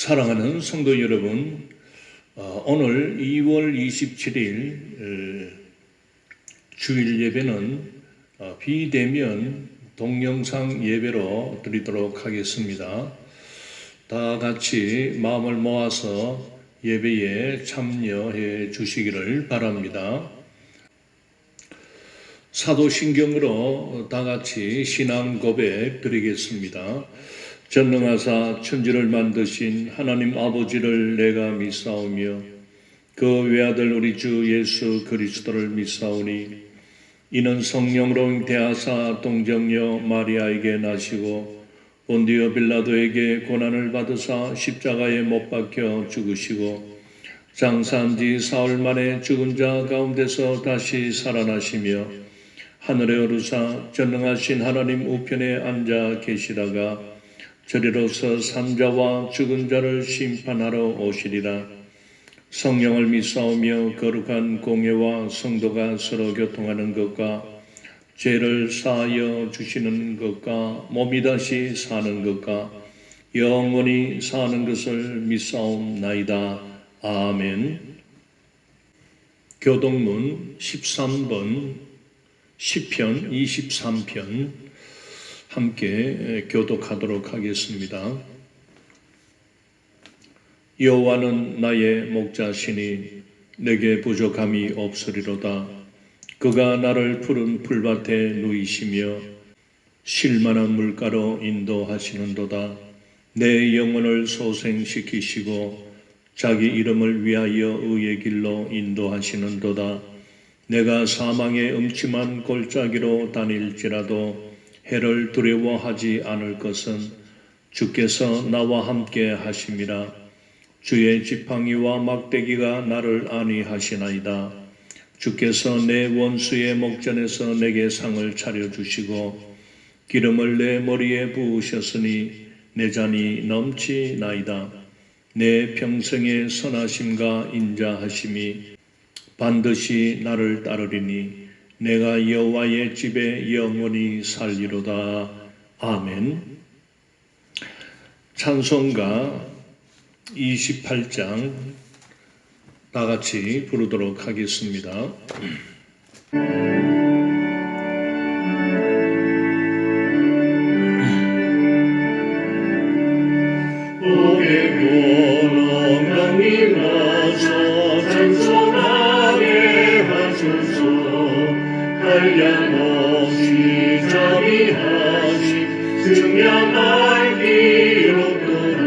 사랑하는 성도 여러분, 오늘 2월 27일 주일 예배는 비대면 동영상 예배로 드리도록 하겠습니다. 다 같이 마음을 모아서 예배에 참여해 주시기를 바랍니다. 사도신경으로 다 같이 신앙 고백 드리겠습니다. 전능하사 천지를 만드신 하나님 아버지를 내가 믿사오며 그 외아들 우리 주 예수 그리스도를 믿사오니 이는 성령으로 잉태하사 동정녀 마리아에게 나시고 본디오 빌라도에게 고난을 받으사 십자가에 못 박혀 죽으시고 장사한 지 사흘 만에 죽은 자 가운데서 다시 살아나시며 하늘에 오르사 전능하신 하나님 우편에 앉아 계시다가 저리로서 산자와 죽은 자를 심판하러 오시리라. 성령을 믿사오며 거룩한 공예와 성도가 서로 교통하는 것과 죄를 사하여 주시는 것과 몸이 다시 사는 것과 영원히 사는 것을 믿사옵나이다. 아멘. 교동문 13번 시편 23편 함께 교독하도록 하겠습니다. 여호와는 나의 목자시니 내게 부족함이 없으리로다. 그가 나를 푸른 풀밭에 누이시며 쉴만한 물가로 인도하시는도다. 내 영혼을 소생시키시고 자기 이름을 위하여 의의 길로 인도하시는도다. 내가 사망의 음침한 골짜기로 다닐지라도 해를 두려워하지 않을 것은 주께서 나와 함께 하심이라. 주의 지팡이와 막대기가 나를 안위하시나이다. 주께서 내 원수의 목전에서 내게 상을 차려주시고 기름을 내 머리에 부으셨으니 내 잔이 넘치나이다. 내 평생의 선하심과 인자하심이 반드시 나를 따르리니 내가 여호와의 집에 영원히 살리로다. 아멘. 찬송가 28장 다 같이 부르도록 하겠습니다. 한량없이 자비하시 증량할 길 없도다.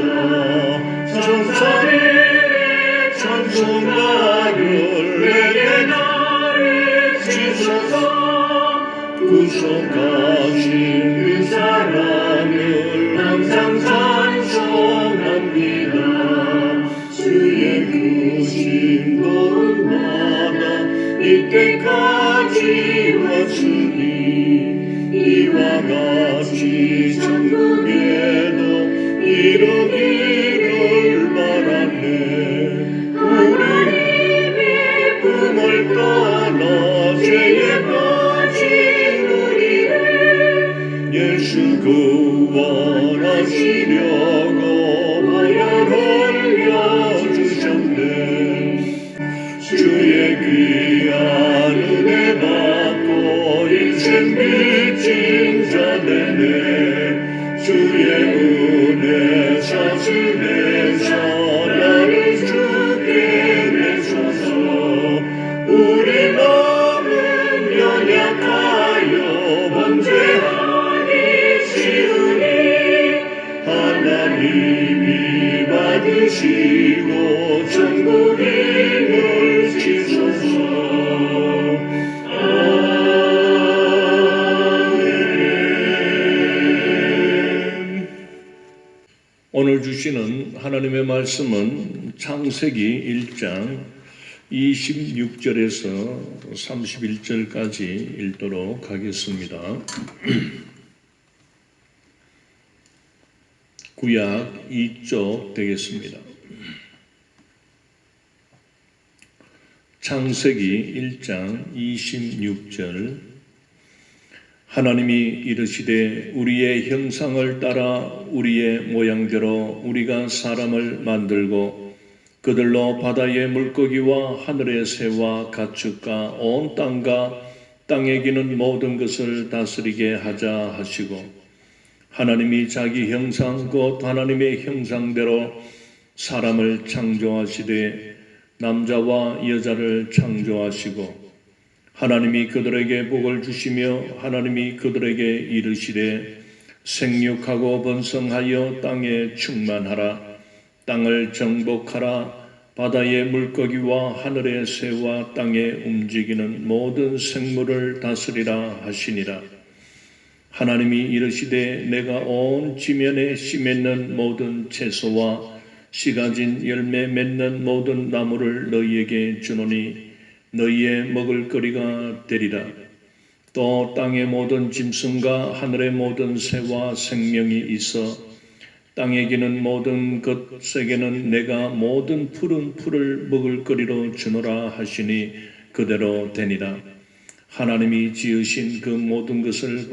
천사들의 찬송가를 내게 나를 주소서. 구속하신 그 사랑을 항상 찬송합니다. 주의 크신 도움마다 이때까지 이와 같이 천국에도 이루기를 바라네. 우리의 꿈을 떠나 죄에 빠진 우리를 예수 구원하시려고 보혈 흘려주셨네. 주의 귀한 은혜 받고 인생 빚진 자 되네. 주의 은혜 찾으면서 나를 주께 내소서. 우리 마음은 연약하여 범죄하기 쉬우니 하나님이 받으시고 천국임을 지소서. 오늘 주시는 하나님의 말씀은 창세기 1장 26절에서 31절까지 읽도록 하겠습니다. 구약 2쪽 되겠습니다. 창세기 1장 26절 하나님이 이르시되 우리의 형상을 따라 우리의 모양대로 우리가 사람을 만들고 그들로 바다의 물고기와 하늘의 새와 가축과 온 땅과 땅에 기는 모든 것을 다스리게 하자 하시고 하나님이 자기 형상 곧 하나님의 형상대로 사람을 창조하시되 남자와 여자를 창조하시고 하나님이 그들에게 복을 주시며 하나님이 그들에게 이르시되 생육하고 번성하여 땅에 충만하라 땅을 정복하라 바다의 물고기와 하늘의 새와 땅에 움직이는 모든 생물을 다스리라 하시니라. 하나님이 이르시되 내가 온 지면에 씨 맺는 모든 채소와 씨 가진 열매 맺는 모든 나무를 너희에게 주노니 너희의 먹을 거리가 되리라. 또 땅의 모든 짐승과 하늘의 모든 새와 생명이 있어 땅에 기는 모든 것에게는 내가 모든 푸른 풀을 먹을 거리로 주노라 하시니 그대로 되니라. 하나님이 지으신 그 모든 것을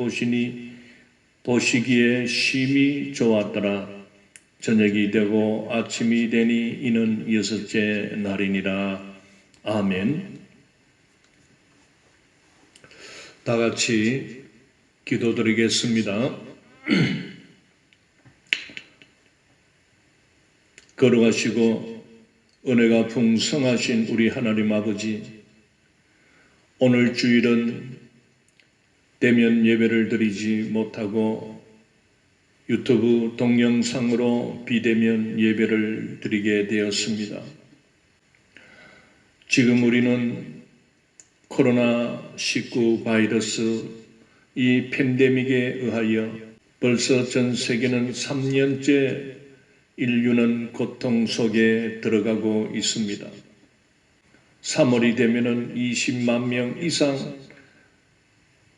보시기에 심히 좋았더라. 저녁이 되고 아침이 되니 이는 여섯째 날이니라. 아멘. 다 같이 기도드리겠습니다. 거룩하시고 은혜가 풍성하신 우리 하나님 아버지, 오늘 주일은 대면 예배를 드리지 못하고 유튜브 동영상으로 비대면 예배를 드리게 되었습니다. 지금 우리는 코로나19 바이러스 이 팬데믹에 의하여 벌써 전 세계는 3년째 인류는 고통 속에 들어가고 있습니다. 3월이 되면은 20만 명 이상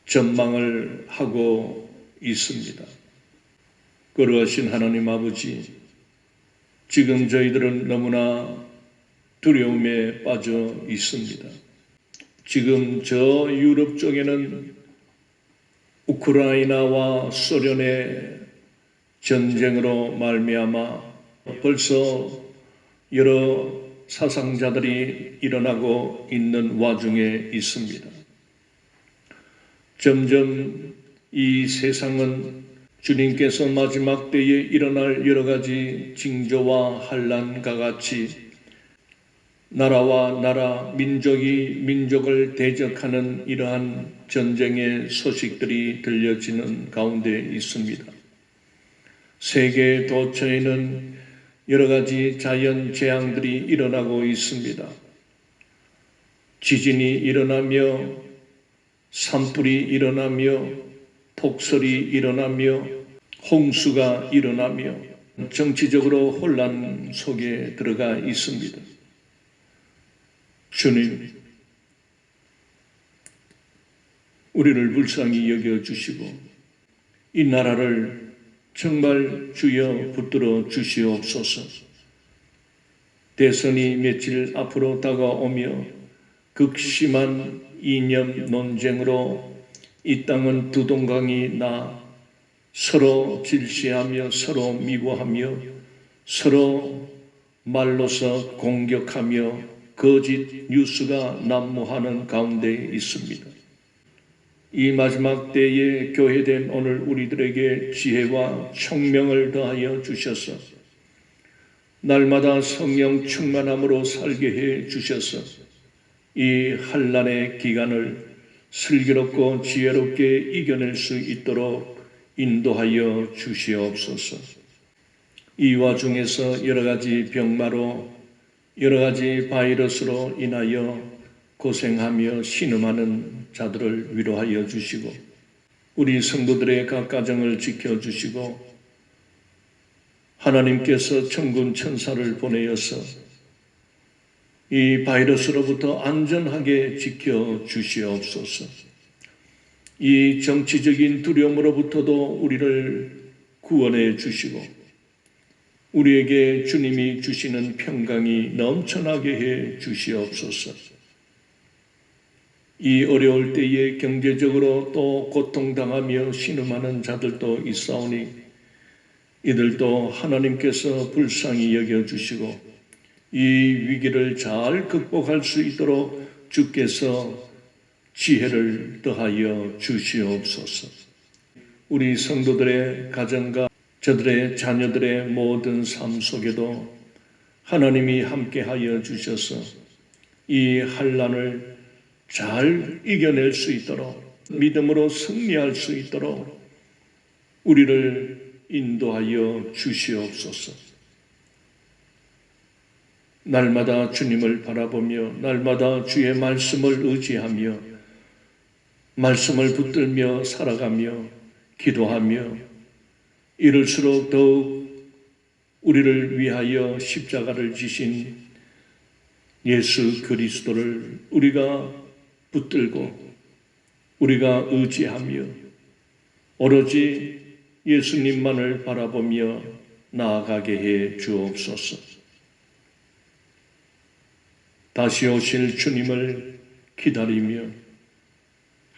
전망을 하고 있습니다. 거룩하신 하나님 아버지, 지금 저희들은 너무나 두려움에 빠져 있습니다. 지금 저 유럽 쪽에는 우크라이나와 소련의 전쟁으로 말미암아 벌써 여러 사상자들이 일어나고 있는 와중에 있습니다. 점점 이 세상은 주님께서 마지막 때에 일어날 여러 가지 징조와 환난과 같이 나라와 나라, 민족이 민족을 대적하는 이러한 전쟁의 소식들이 들려지는 가운데 있습니다. 세계 도처에는 여러 가지 자연 재앙들이 일어나고 있습니다. 지진이 일어나며 산불이 일어나며 폭설이 일어나며 홍수가 일어나며 정치적으로 혼란 속에 들어가 있습니다. 주님, 우리를 불쌍히 여겨주시고 이 나라를 정말 주여 붙들어 주시옵소서. 대선이 며칠 앞으로 다가오며 극심한 이념 논쟁으로 이 땅은 두동강이 나 서로 질시하며 서로 미워하며 서로 말로서 공격하며 거짓 뉴스가 난무하는 가운데 있습니다. 이 마지막 때에 교회된 오늘 우리들에게 지혜와 총명을 더하여 주셔서 날마다 성령 충만함으로 살게 해 주셔서 이 환난의 기간을 슬기롭고 지혜롭게 이겨낼 수 있도록 인도하여 주시옵소서. 이 와중에서 여러 가지 병마로 여러 가지 바이러스로 인하여 고생하며 신음하는 자들을 위로하여 주시고 우리 성도들의 각 가정을 지켜주시고 하나님께서 천군 천사를 보내어서 이 바이러스로부터 안전하게 지켜주시옵소서. 이 정치적인 두려움으로부터도 우리를 구원해 주시고 우리에게 주님이 주시는 평강이 넘쳐나게 해 주시옵소서. 이 어려울 때에 경제적으로 또 고통당하며 신음하는 자들도 있사오니 이들도 하나님께서 불쌍히 여겨주시고 이 위기를 잘 극복할 수 있도록 주께서 지혜를 더하여 주시옵소서. 우리 성도들의 가정과 저들의 자녀들의 모든 삶 속에도 하나님이 함께하여 주셔서 이 환난을 잘 이겨낼 수 있도록 믿음으로 승리할 수 있도록 우리를 인도하여 주시옵소서. 날마다 주님을 바라보며 날마다 주의 말씀을 의지하며 말씀을 붙들며 살아가며 기도하며 이럴수록 더욱 우리를 위하여 십자가를 지신 예수 그리스도를 우리가 붙들고 우리가 의지하며 오로지 예수님만을 바라보며 나아가게 해 주옵소서. 다시 오실 주님을 기다리며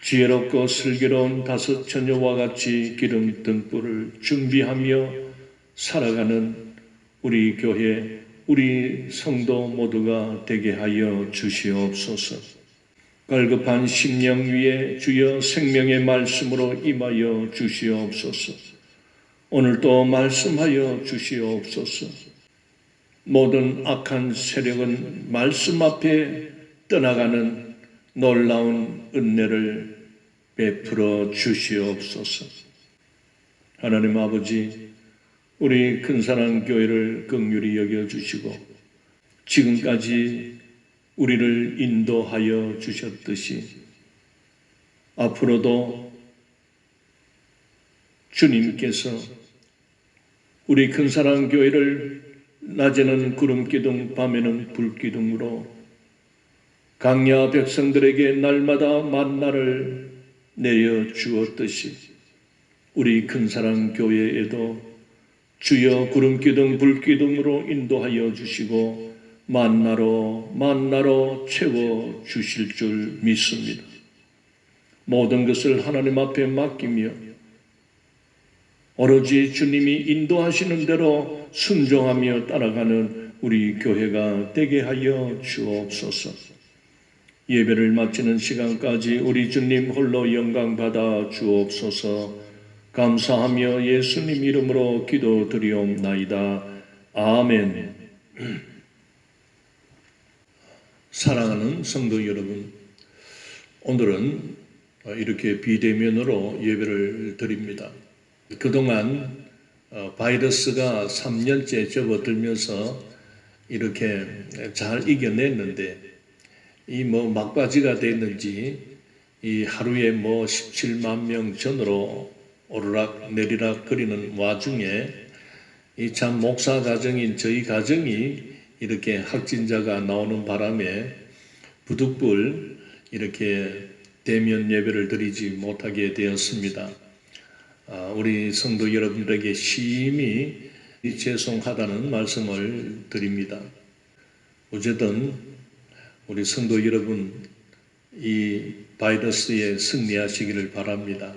지혜롭고 슬기로운 다섯 처녀와 같이 기름 등불을 준비하며 살아가는 우리 교회, 우리 성도 모두가 되게 하여 주시옵소서. 갈급한 심령 위에 주여 생명의 말씀으로 임하여 주시옵소서. 오늘도 말씀하여 주시옵소서. 모든 악한 세력은 말씀 앞에 떠나가는 놀라운 은혜를 베풀어 주시옵소서. 하나님 아버지, 우리 큰사랑 교회를 긍휼히 여겨주시고 지금까지 우리를 인도하여 주셨듯이 앞으로도 주님께서 우리 큰사랑 교회를 낮에는 구름기둥, 밤에는 불기둥으로 강야 백성들에게 날마다 만나를 내려 주었듯이 우리 큰사랑 교회에도 주여 구름기둥, 불기둥으로 인도하여 주시고 만나로 채워 주실 줄 믿습니다. 모든 것을 하나님 앞에 맡기며 오로지 주님이 인도하시는 대로 순종하며 따라가는 우리 교회가 되게 하여 주옵소서. 예배를 마치는 시간까지 우리 주님 홀로 영광 받아 주옵소서. 감사하며 예수님 이름으로 기도드리옵나이다. 아멘. 사랑하는 성도 여러분, 오늘은 이렇게 비대면으로 예배를 드립니다. 그동안 바이러스가 3년째 접어들면서 이렇게 잘 이겨냈는데 이 막바지가 됐는지 이 하루에 17만 명 전으로 오르락 내리락 거리는 와중에 이 참 목사 가정인 저희 가정이 이렇게 확진자가 나오는 바람에 부득불 이렇게 대면 예배를 드리지 못하게 되었습니다. 우리 성도 여러분들에게 심히 죄송하다는 말씀을 드립니다. 어쨌든 우리 성도 여러분 이 바이러스에 승리하시기를 바랍니다.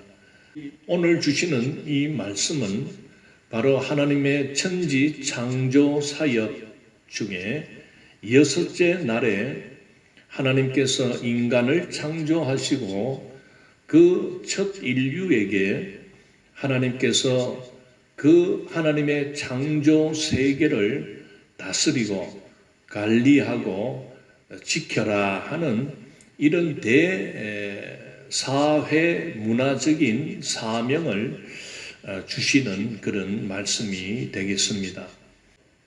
오늘 주시는 이 말씀은 바로 하나님의 천지 창조 사역 중에 6째 날에 하나님께서 인간을 창조하시고 그 첫 인류에게 하나님께서 그 하나님의 창조 세계를 다스리고 관리하고 지켜라 하는 이런 대사회 문화적인 사명을 주시는 그런 말씀이 되겠습니다.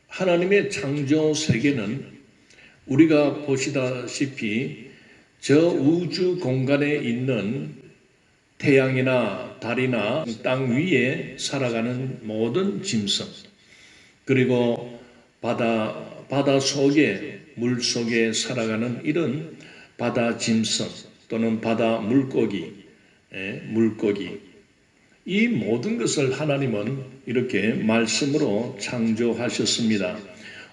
하나님의 창조 세계는 우리가 보시다시피 저 우주 공간에 있는 태양이나 달이나 땅 위에 살아가는 모든 짐승, 그리고 바다 속에 물 속에 살아가는 이런 바다 짐승 또는 바다 물고기, 이 모든 것을 하나님은 이렇게 말씀으로 창조하셨습니다.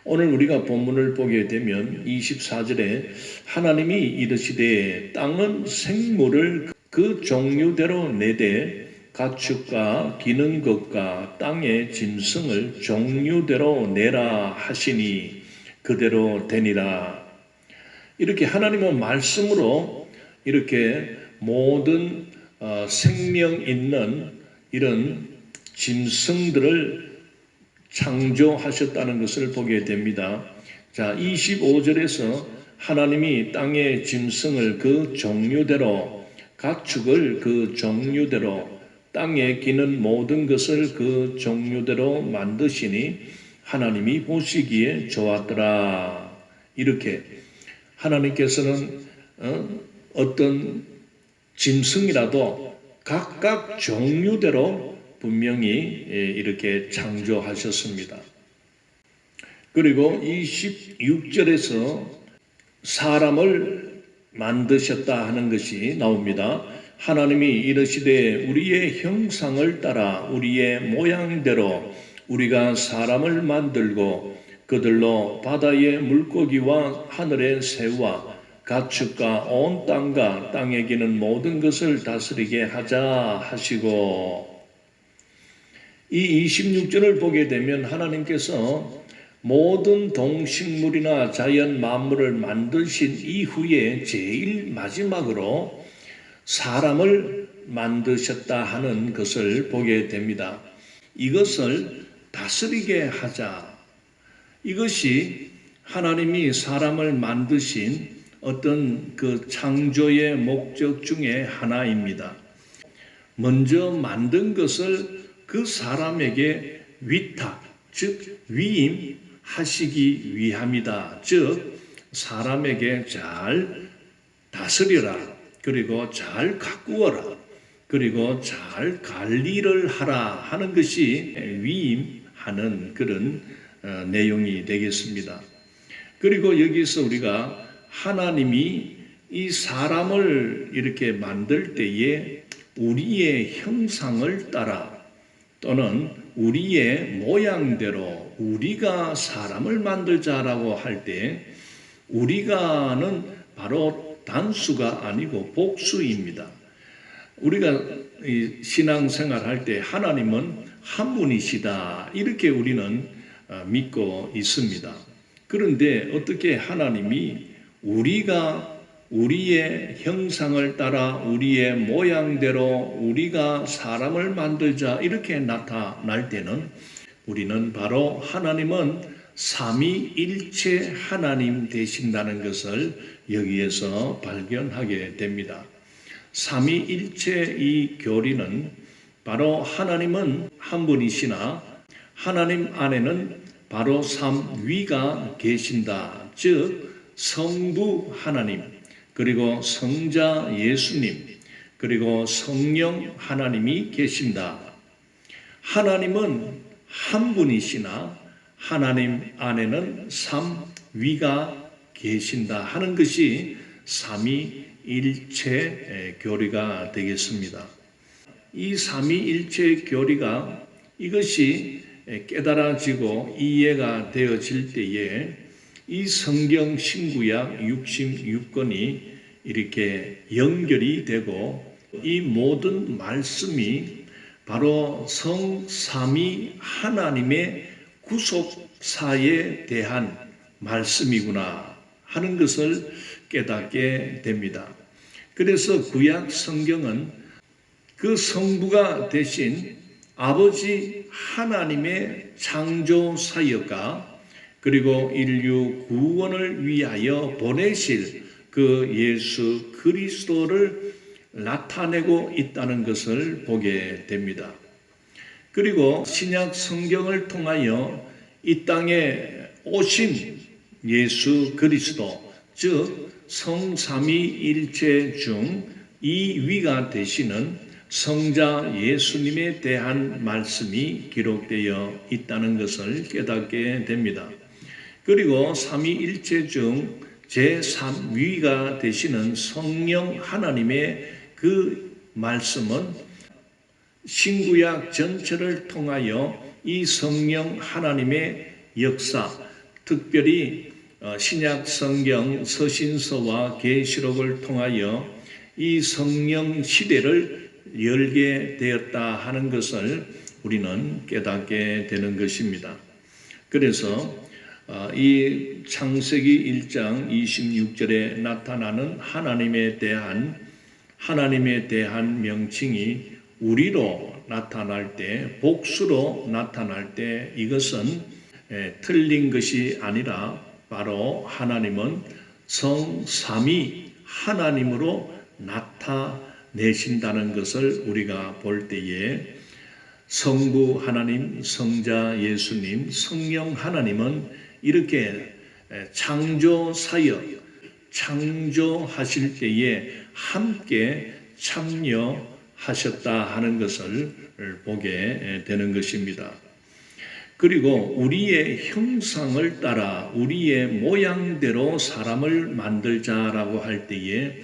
오늘 우리가 본문을 보게 되면 24절에 하나님이 이르시되 땅은 생물을 그 종류대로 내되 가축과 기는 것과 땅의 짐승을 종류대로 내라 하시니 그대로 되니라. 이렇게 하나님은 말씀으로 이렇게 모든 생명 있는 이런 짐승들을 창조하셨다는 것을 보게 됩니다. 자, 25절에서 하나님이 땅의 짐승을 그 종류대로, 가축을 그 종류대로, 땅에 기는 모든 것을 그 종류대로 만드시니 하나님이 보시기에 좋았더라. 이렇게 하나님께서는 어떤 짐승이라도 각각 종류대로 분명히 이렇게 창조하셨습니다. 그리고 26절에서 사람을 만드셨다 하는 것이 나옵니다. 하나님이 이르시되 우리의 형상을 따라 우리의 모양대로 우리가 사람을 만들고 그들로 바다의 물고기와 하늘의 새와 가축과 온 땅과 땅에 기는 모든 것을 다스리게 하자 하시고, 이 26절을 보게 되면 하나님께서 모든 동식물이나 자연 만물을 만드신 이후에 제일 마지막으로 사람을 만드셨다 하는 것을 보게 됩니다. 이것을 다스리게 하자. 이것이 하나님이 사람을 만드신 어떤 그 창조의 목적 중에 하나입니다. 먼저 만든 것을 그 사람에게 위탁, 즉 위임하시기 위함이다. 즉 사람에게 잘 다스리라, 그리고 잘 가꾸어라, 그리고 잘 관리를 하라 하는 것이 위임하는 그런 내용이 되겠습니다. 그리고 여기서 우리가 하나님이 이 사람을 이렇게 만들 때에 우리의 형상을 따라 또는 우리의 모양대로 우리가 사람을 만들자라고 할 때 우리가는 바로 단수가 아니고 복수입니다. 우리가 신앙생활 할 때 하나님은 한 분이시다 이렇게 우리는 믿고 있습니다. 그런데 어떻게 하나님이 우리가 우리의 형상을 따라 우리의 모양대로 우리가 사람을 만들자 이렇게 나타날 때는 우리는 바로 하나님은 삼위일체 하나님 되신다는 것을 여기에서 발견하게 됩니다. 삼위일체 이 교리는 바로 하나님은 한 분이시나 하나님 안에는 바로 삼위가 계신다. 즉 성부 하나님, 그리고 성자 예수님, 그리고 성령 하나님이 계신다. 하나님은 한 분이시나 하나님 안에는 삼위가 계신다 하는 것이 삼위일체 교리가 되겠습니다. 이 삼위일체 교리가 이것이 깨달아지고 이해가 되어질 때에 이 성경 신구약 66권이 이렇게 연결이 되고 이 모든 말씀이 바로 성삼위 하나님의 구속사에 대한 말씀이구나 하는 것을 깨닫게 됩니다. 그래서 구약 성경은 그 성부가 되신 아버지 하나님의 창조 사역과 그리고 인류 구원을 위하여 보내실 그 예수 그리스도를 나타내고 있다는 것을 보게 됩니다. 그리고 신약 성경을 통하여 이 땅에 오신 예수 그리스도, 즉 성삼위일체 중 2위가 되시는 성자 예수님에 대한 말씀이 기록되어 있다는 것을 깨닫게 됩니다. 그리고 삼위일체 중 제3위가 되시는 성령 하나님의 그 말씀은 신구약 전체를 통하여 이 성령 하나님의 역사, 특별히 신약 성경 서신서와 계시록을 통하여 이 성령 시대를 열게 되었다 하는 것을 우리는 깨닫게 되는 것입니다. 그래서 이 창세기 1장 26절에 나타나는 하나님에 대한 명칭이 우리로 나타날 때, 복수로 나타날 때 이것은 틀린 것이 아니라 바로 하나님은 성삼위 하나님으로 나타내신다는 것을 우리가 볼 때에 성부 하나님, 성자 예수님, 성령 하나님은 이렇게 창조 사역, 창조하실 때에 함께 참여하셨다 하는 것을 보게 되는 것입니다. 그리고 우리의 형상을 따라 우리의 모양대로 사람을 만들자라고 할 때에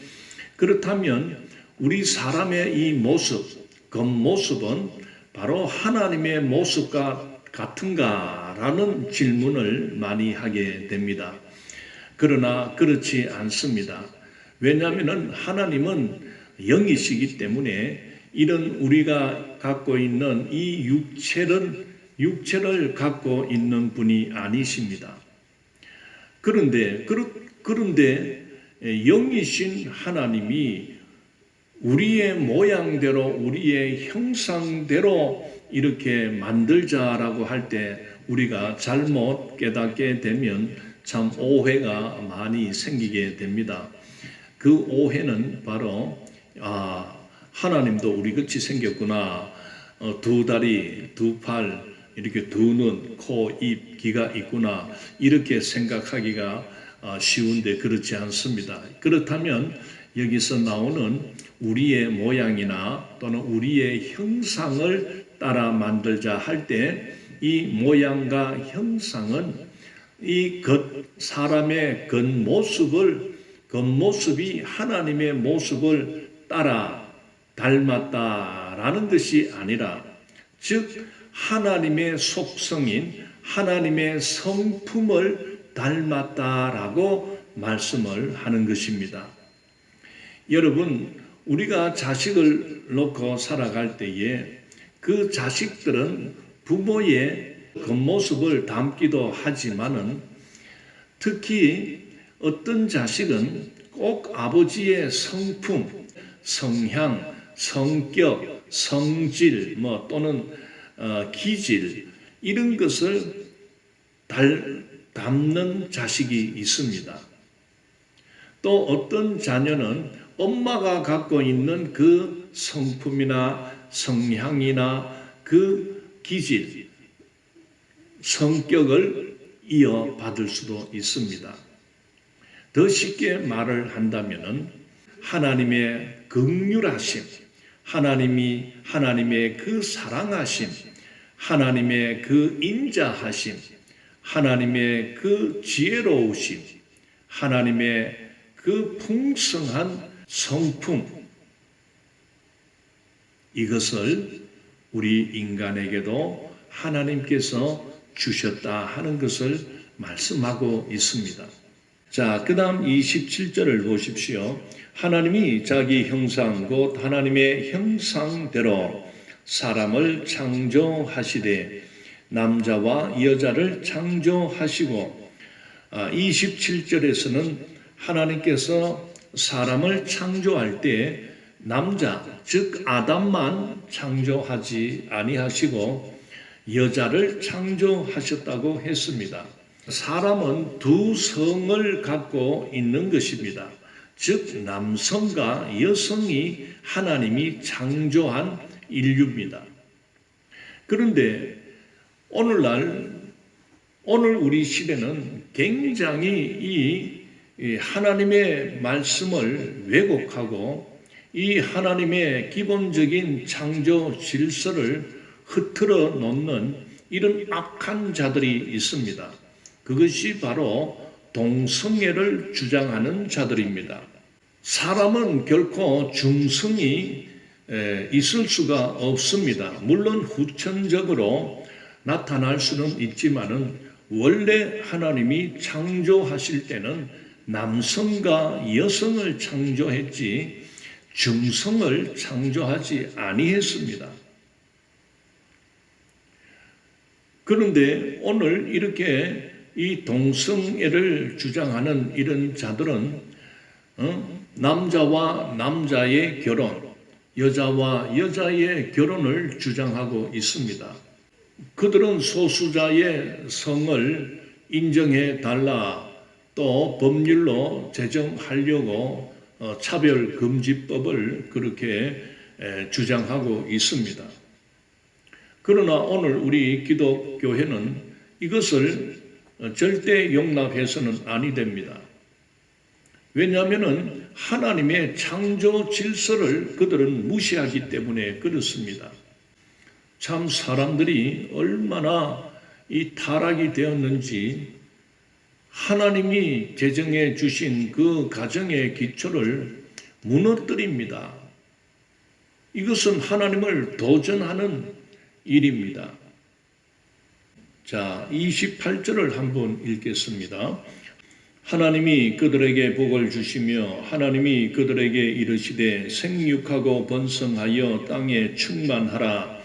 그렇다면 우리 사람의 이 모습, 겉모습은 바로 하나님의 모습과 같은가라는 질문을 많이 하게 됩니다. 그러나 그렇지 않습니다. 왜냐하면 하나님은 영이시기 때문에 이런 우리가 갖고 있는 이 육체를 갖고 있는 분이 아니십니다. 그런데 영이신 하나님이 우리의 모양대로 우리의 형상대로 이렇게 만들자라고 할 때 우리가 잘못 깨닫게 되면 참 오해가 많이 생기게 됩니다. 그 오해는 바로 하나님도 우리같이 생겼구나. 두 다리, 두 팔, 이렇게 두 눈, 코, 입, 귀가 있구나. 이렇게 생각하기가 쉬운데 그렇지 않습니다. 그렇다면 여기서 나오는 우리의 모양이나 또는 우리의 형상을 따라 만들자 할 때 이 모양과 형상은 이 사람의 겉모습이 하나님의 모습을 따라 닮았다라는 것이 아니라 즉 하나님의 속성인 하나님의 성품을 닮았다라고 말씀을 하는 것입니다. 여러분, 우리가 자식을 놓고 살아갈 때에 그 자식들은 부모의 겉모습을 닮기도 하지만은 특히 어떤 자식은 꼭 아버지의 성품, 성향, 성격, 성질 또는 기질 이런 것을 닮는 자식이 있습니다. 또 어떤 자녀는 엄마가 갖고 있는 그 성품이나 성향이나 그 기질, 성격을 이어받을 수도 있습니다. 더 쉽게 말을 한다면은 하나님의 긍휼하심, 하나님의 그 사랑하심, 하나님의 그 인자하심, 하나님의 그 지혜로우심, 하나님의 그 풍성한 성품, 이것을 우리 인간에게도 하나님께서 주셨다 하는 것을 말씀하고 있습니다. 자, 그 다음 27절을 보십시오. 하나님이 자기 형상 곧 하나님의 형상대로 사람을 창조하시되 남자와 여자를 창조하시고 27절에서는 하나님께서 사람을 창조할 때 남자 즉 아담만 창조하지 아니하시고 여자를 창조하셨다고 했습니다. 사람은 두 성을 갖고 있는 것입니다. 즉 남성과 여성이 하나님이 창조한 인류입니다. 그런데 오늘 우리 시대는 굉장히 이 하나님의 말씀을 왜곡하고 이 하나님의 기본적인 창조 질서를 흐트러 놓는 이런 악한 자들이 있습니다. 그것이 바로 동성애를 주장하는 자들입니다. 사람은 결코 중성이 있을 수가 없습니다. 물론 후천적으로 나타날 수는 있지만은 원래 하나님이 창조하실 때는 남성과 여성을 창조했지 중성을 창조하지 아니했습니다. 그런데 오늘 이렇게 이 동성애를 주장하는 이런 자들은 남자와 남자의 결혼, 여자와 여자의 결혼을 주장하고 있습니다. 그들은 소수자의 성을 인정해 달라, 또 법률로 제정하려고 차별금지법을 그렇게 주장하고 있습니다. 그러나 오늘 우리 기독교회는 이것을 절대 용납해서는 아니 됩니다. 왜냐하면 하나님의 창조 질서를 그들은 무시하기 때문에 그렇습니다. 참 사람들이 얼마나 이 타락이 되었는지 하나님이 제정해 주신 그 가정의 기초를 무너뜨립니다. 이것은 하나님을 도전하는 일입니다. 자, 28절을 한번 읽겠습니다. 하나님이 그들에게 복을 주시며 하나님이 그들에게 이르시되 생육하고 번성하여 땅에 충만하라.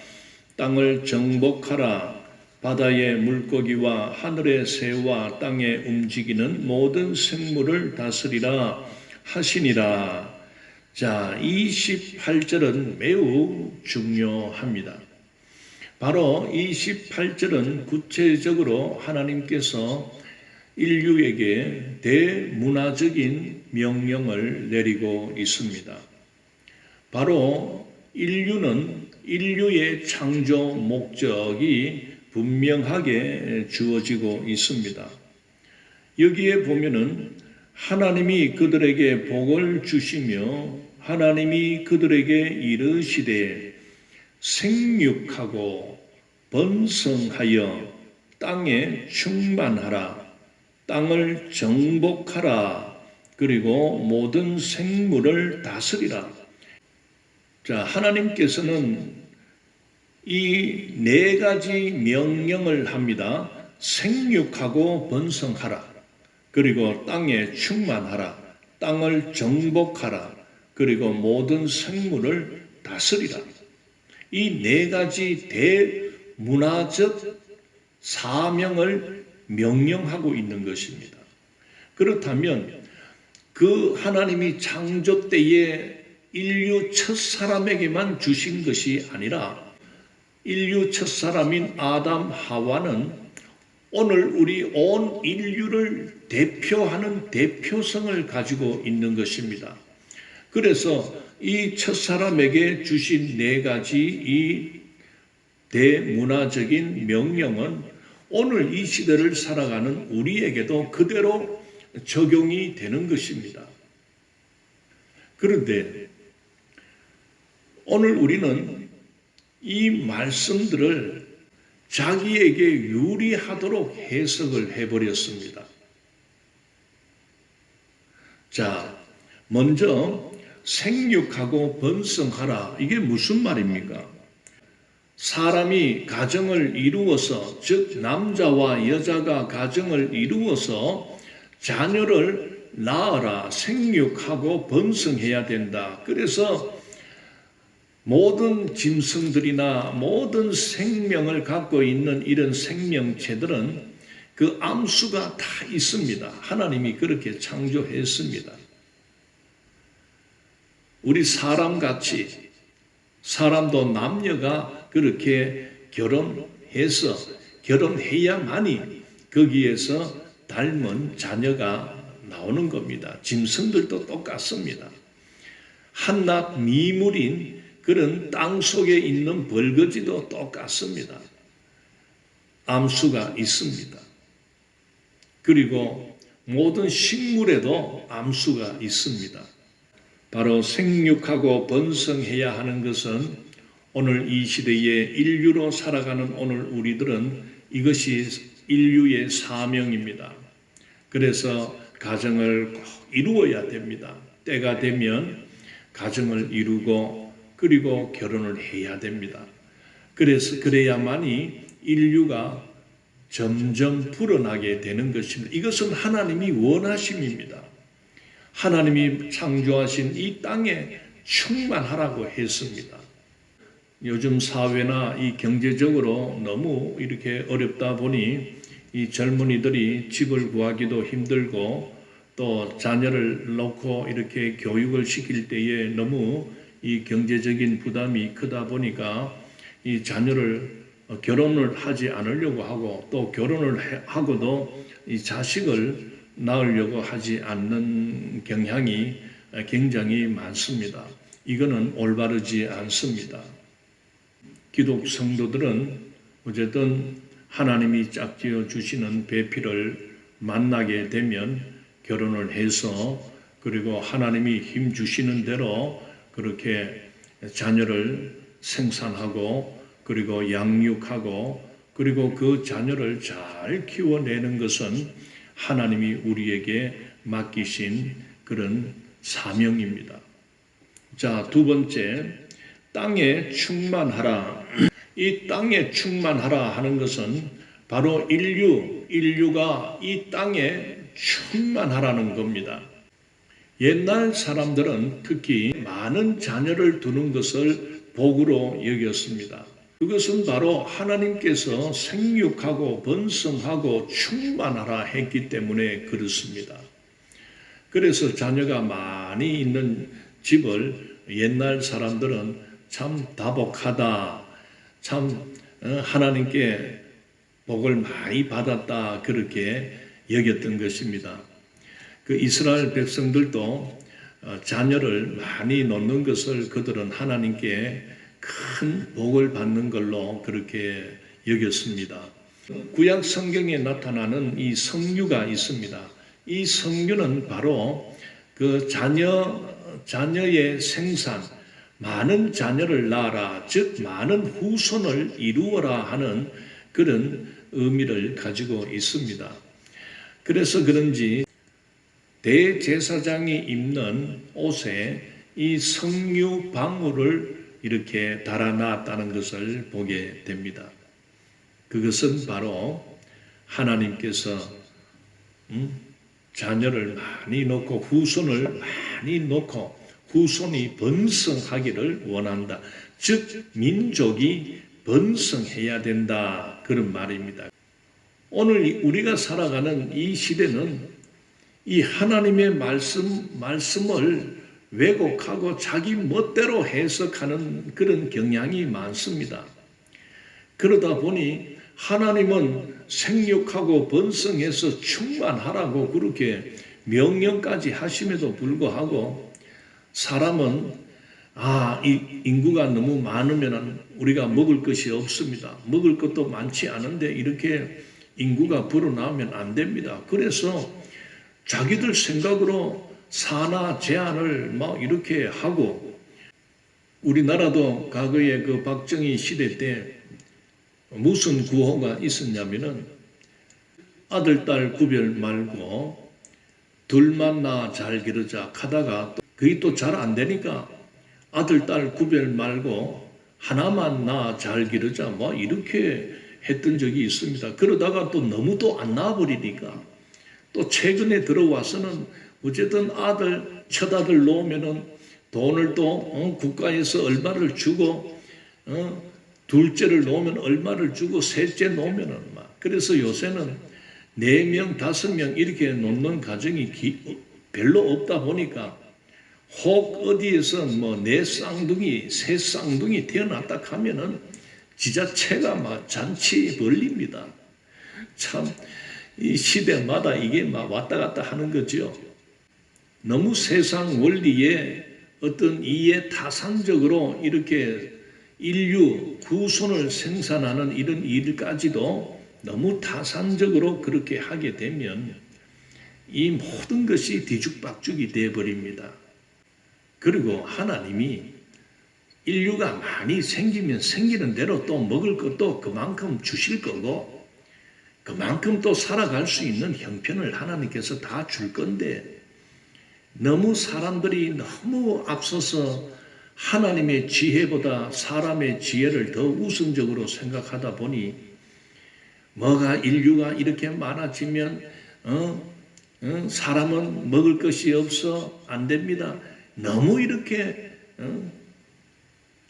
땅을 정복하라. 바다의 물고기와 하늘의 새와 땅에 움직이는 모든 생물을 다스리라 하시니라. 자, 28절은 매우 중요합니다. 바로 28절은 구체적으로 하나님께서 인류에게 대문화적인 명령을 내리고 있습니다. 바로 인류의 창조 목적이 분명하게 주어지고 있습니다. 여기에 보면은 하나님이 그들에게 복을 주시며 하나님이 그들에게 이르시되 생육하고 번성하여 땅에 충만하라. 땅을 정복하라. 그리고 모든 생물을 다스리라. 자, 하나님께서는 이 네 가지 명령을 합니다. 생육하고 번성하라. 그리고 땅에 충만하라. 땅을 정복하라. 그리고 모든 생물을 다스리라. 이 네 가지 대문화적 사명을 명령하고 있는 것입니다. 그렇다면 그 하나님이 창조 때에 인류 첫 사람에게만 주신 것이 아니라 인류 첫 사람인 아담 하와는 오늘 우리 온 인류를 대표하는 대표성을 가지고 있는 것입니다. 그래서 이 첫 사람에게 주신 네 가지 이 대문화적인 명령은 오늘 이 시대를 살아가는 우리에게도 그대로 적용이 되는 것입니다. 그런데 오늘 우리는 이 말씀들을 자기에게 유리하도록 해석을 해버렸습니다. 자, 먼저 생육하고 번성하라. 이게 무슨 말입니까? 사람이 가정을 이루어서, 즉 남자와 여자가 가정을 이루어서 자녀를 낳아라, 생육하고 번성해야 된다. 그래서 모든 짐승들이나 모든 생명을 갖고 있는 이런 생명체들은 그 암수가 다 있습니다. 하나님이 그렇게 창조했습니다. 우리 사람같이 사람도 남녀가 그렇게 결혼해야만이 거기에서 닮은 자녀가 나오는 겁니다. 짐승들도 똑같습니다. 한낱 미물인 그런 땅 속에 있는 벌거지도 똑같습니다. 암수가 있습니다. 그리고 모든 식물에도 암수가 있습니다. 바로 생육하고 번성해야 하는 것은 오늘 이 시대에 인류로 살아가는 오늘 우리들은 이것이 인류의 사명입니다. 그래서 가정을 꼭 이루어야 됩니다. 때가 되면 가정을 이루고 그리고 결혼을 해야 됩니다. 그래야만이 인류가 점점 불어나게 되는 것입니다. 이것은 하나님이 원하심입니다. 하나님이 창조하신 이 땅에 충만하라고 했습니다. 요즘 사회나 이 경제적으로 너무 이렇게 어렵다 보니 이 젊은이들이 집을 구하기도 힘들고 또 자녀를 놓고 이렇게 교육을 시킬 때에 너무 이 경제적인 부담이 크다 보니까 이 자녀를 결혼을 하지 않으려고 하고 또 결혼을 하고도 이 자식을 낳으려고 하지 않는 경향이 굉장히 많습니다. 이거는 올바르지 않습니다. 기독 성도들은 어쨌든 하나님이 짝지어 주시는 배필을 만나게 되면 결혼을 해서 그리고 하나님이 힘 주시는 대로 그렇게 자녀를 생산하고 그리고 양육하고 그리고 그 자녀를 잘 키워내는 것은 하나님이 우리에게 맡기신 그런 사명입니다. 자, 두 번째, 땅에 충만하라. 이 땅에 충만하라 하는 것은 바로 인류가 이 땅에 충만하라는 겁니다. 옛날 사람들은 특히 많은 자녀를 두는 것을 복으로 여겼습니다. 그것은 바로 하나님께서 생육하고 번성하고 충만하라 했기 때문에 그렇습니다. 그래서 자녀가 많이 있는 집을 옛날 사람들은 참 다복하다, 참 하나님께 복을 많이 받았다 그렇게 여겼던 것입니다. 그 이스라엘 백성들도 자녀를 많이 놓는 것을 그들은 하나님께 큰 복을 받는 걸로 그렇게 여겼습니다. 구약 성경에 나타나는 이 성류가 있습니다. 이 성류는 바로 그 자녀의 생산, 많은 자녀를 낳아라, 즉 많은 후손을 이루어라 하는 그런 의미를 가지고 있습니다. 그래서 그런지 대제사장이 입는 옷에 이 성류 방울을 이렇게 달아놨다는 것을 보게 됩니다. 그것은 바로 하나님께서 자녀를 많이 놓고 후손을 많이 놓고 후손이 번성하기를 원한다. 즉 민족이 번성해야 된다 그런 말입니다. 오늘 우리가 살아가는 이 시대는 이 하나님의 말씀을 왜곡하고 자기 멋대로 해석하는 그런 경향이 많습니다. 그러다 보니 하나님은 생육하고 번성해서 충만하라고 그렇게 명령까지 하심에도 불구하고 사람은 이 인구가 너무 많으면 우리가 먹을 것이 없습니다. 먹을 것도 많지 않은데 이렇게 인구가 불어나오면 안 됩니다. 그래서 자기들 생각으로 산하 제한을 막 이렇게 하고 우리나라도 과거에 그 박정희 시대 때 무슨 구호가 있었냐면은 아들, 딸 구별 말고 둘만 낳아 잘 기르자 하다가 그게 또 잘 안 되니까 아들, 딸 구별 말고 하나만 낳아 잘 기르자 뭐 이렇게 했던 적이 있습니다. 그러다가 또 너무 또 안 낳아버리니까 또 최근에 들어와서는 어쨌든 첫아들 놓으면은 돈을 또 국가에서 얼마를 주고 둘째를 놓으면 얼마를 주고 셋째 놓으면은 막 그래서 요새는 4명, 5명 이렇게 놓는 가정이 별로 없다 보니까 혹 어디에서 뭐 4쌍둥이, 3쌍둥이 태어났다 하면은 지자체가 막 잔치 벌립니다. 참 이 시대마다 이게 막 왔다 갔다 하는 거죠. 너무 세상 원리에 어떤 이해 타산적으로 이렇게 인류 후손을 생산하는 이런 일까지도 너무 타산적으로 그렇게 하게 되면 이 모든 것이 뒤죽박죽이 되어버립니다. 그리고 하나님이 인류가 많이 생기면 생기는 대로 또 먹을 것도 그만큼 주실 거고 그만큼 또 살아갈 수 있는 형편을 하나님께서 다 줄 건데 너무 사람들이 너무 앞서서 하나님의 지혜보다 사람의 지혜를 더 우선적으로 생각하다 보니 뭐가 인류가 이렇게 많아지면 사람은 먹을 것이 없어 안 됩니다. 너무 이렇게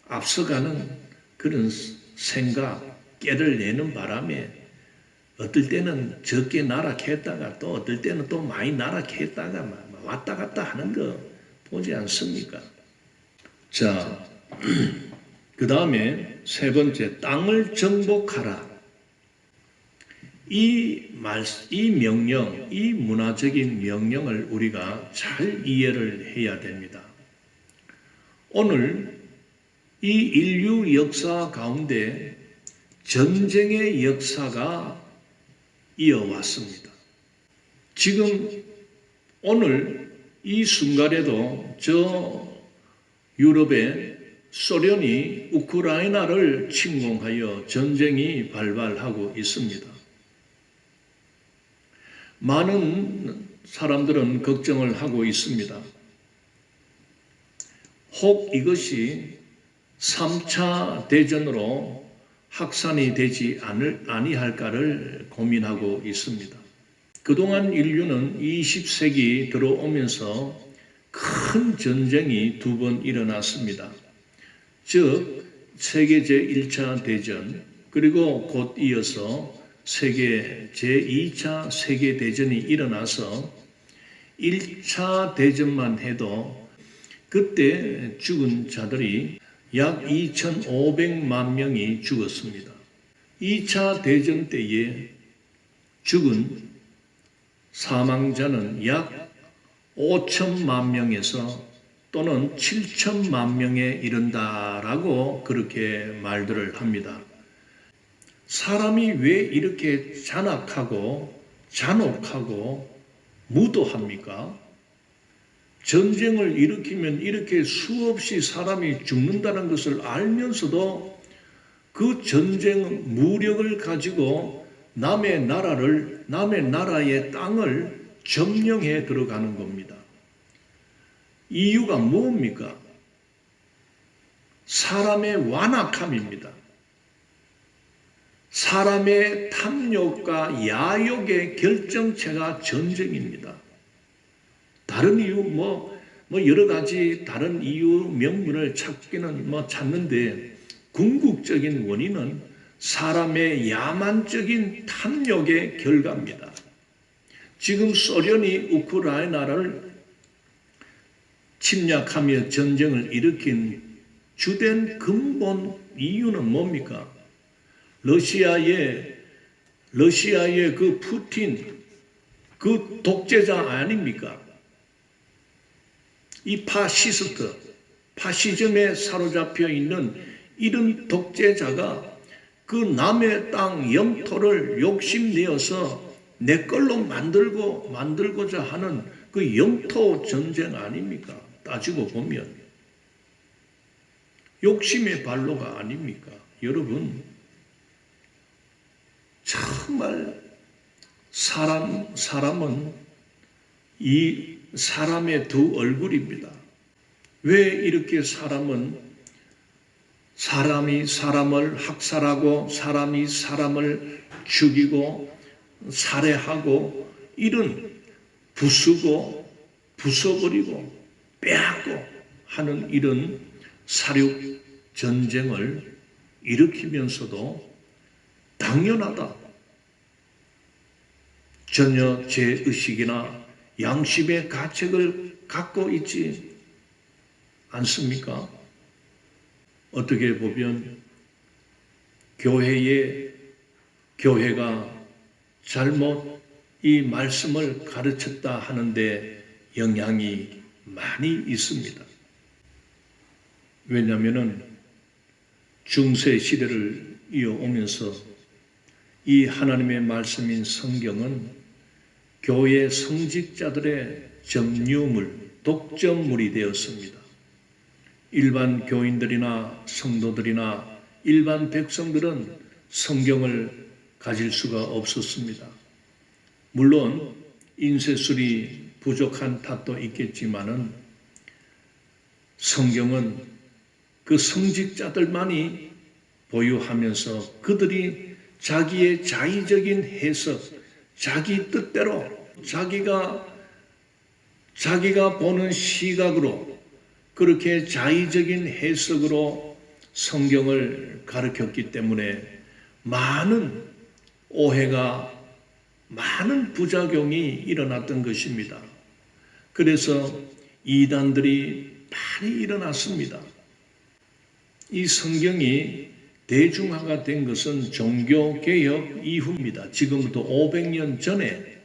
앞서가는 그런 생각, 깨를 내는 바람에 어떨 때는 적게 나락했다가 또 어떨 때는 또 많이 나락했다가 왔다 갔다 하는 거 보지 않습니까? 자, 그 다음에 세 번째, 땅을 정복하라. 이 명령, 이 문화적인 명령을 우리가 잘 이해를 해야 됩니다. 오늘 이 인류 역사 가운데 전쟁의 역사가 이어왔습니다. 지금 오늘 이 순간에도 저 유럽의 소련이 우크라이나를 침공하여 전쟁이 발발하고 있습니다. 많은 사람들은 걱정을 하고 있습니다. 혹 이것이 3차 대전으로 확산이 되지 아니할까를 고민하고 있습니다. 그동안 인류는 20세기 들어오면서 큰 전쟁이 2번 일어났습니다. 즉 세계 제1차 대전 그리고 곧 이어서 세계 제2차 세계대전이 일어나서 1차 대전만 해도 그때 죽은 자들이 약 2,500만 명이 죽었습니다. 2차 대전 때에 죽은 사망자는 약 5천만 명에서 또는 7천만 명에 이른다라고 그렇게 말들을 합니다. 사람이 왜 이렇게 잔악하고 잔혹하고 무도합니까? 전쟁을 일으키면 이렇게 수없이 사람이 죽는다는 것을 알면서도 그 전쟁 무력을 가지고 남의 나라의 땅을 점령해 들어가는 겁니다. 이유가 뭡니까? 사람의 완악함입니다. 사람의 탐욕과 야욕의 결정체가 전쟁입니다. 다른 이유 여러 가지 다른 이유 명분을 찾기는 찾는데 궁극적인 원인은 사람의 야만적인 탐욕의 결과입니다. 지금 소련이 우크라이나를 침략하며 전쟁을 일으킨 주된 근본 이유는 뭡니까? 러시아의 그 푸틴, 그 독재자 아닙니까? 이 파시즘에 사로잡혀 있는 이런 독재자가 그 남의 땅 영토를 욕심내어서 내 걸로 만들고자 하는 그 영토 전쟁 아닙니까? 따지고 보면 욕심의 발로가 아닙니까? 여러분, 정말 사람은 이 사람의 두 얼굴입니다. 왜 이렇게 사람이 사람을 학살하고 사람이 사람을 죽이고 살해하고 이런 부수고 부숴버리고 빼앗고 하는 이런 사륙 전쟁을 일으키면서도 당연하다. 전혀 죄의식이나 양심의 가책을 갖고 있지 않습니까? 어떻게 보면 교회가 잘못 이 말씀을 가르쳤다 하는데 영향이 많이 있습니다. 왜냐하면 중세 시대를 이어오면서 이 하나님의 말씀인 성경은 교회 성직자들의 점유물, 독점물이 되었습니다. 일반 교인들이나 성도들이나 일반 백성들은 성경을 가질 수가 없었습니다. 물론 인쇄술이 부족한 탓도 있겠지만은 성경은 그 성직자들만이 보유하면서 그들이 자기의 자의적인 해석, 자기 뜻대로 자기가 보는 시각으로 그렇게 자의적인 해석으로 성경을 가르쳤기 때문에 많은 오해가, 많은 부작용이 일어났던 것입니다. 그래서 이단들이 많이 일어났습니다. 이 성경이 대중화가 된 것은 종교개혁 이후입니다. 지금부터 500년 전에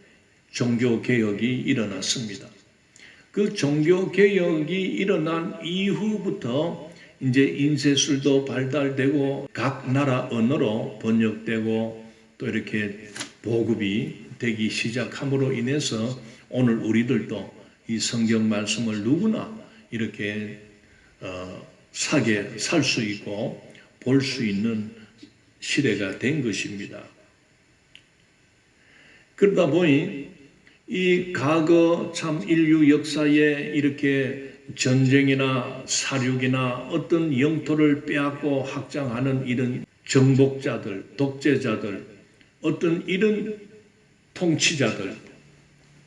종교개혁이 일어났습니다. 그 종교개혁이 일어난 이후부터 이제 인쇄술도 발달되고 각 나라 언어로 번역되고 또 이렇게 보급이 되기 시작함으로 인해서 오늘 우리들도 이 성경 말씀을 누구나 이렇게 살 수 있고 볼 수 있는 시대가 된 것입니다. 그러다 보니 이 과거 참 인류 역사에 이렇게 전쟁이나 사륙이나 어떤 영토를 빼앗고 확장하는 이런 정복자들, 독재자들, 어떤 이런 통치자들,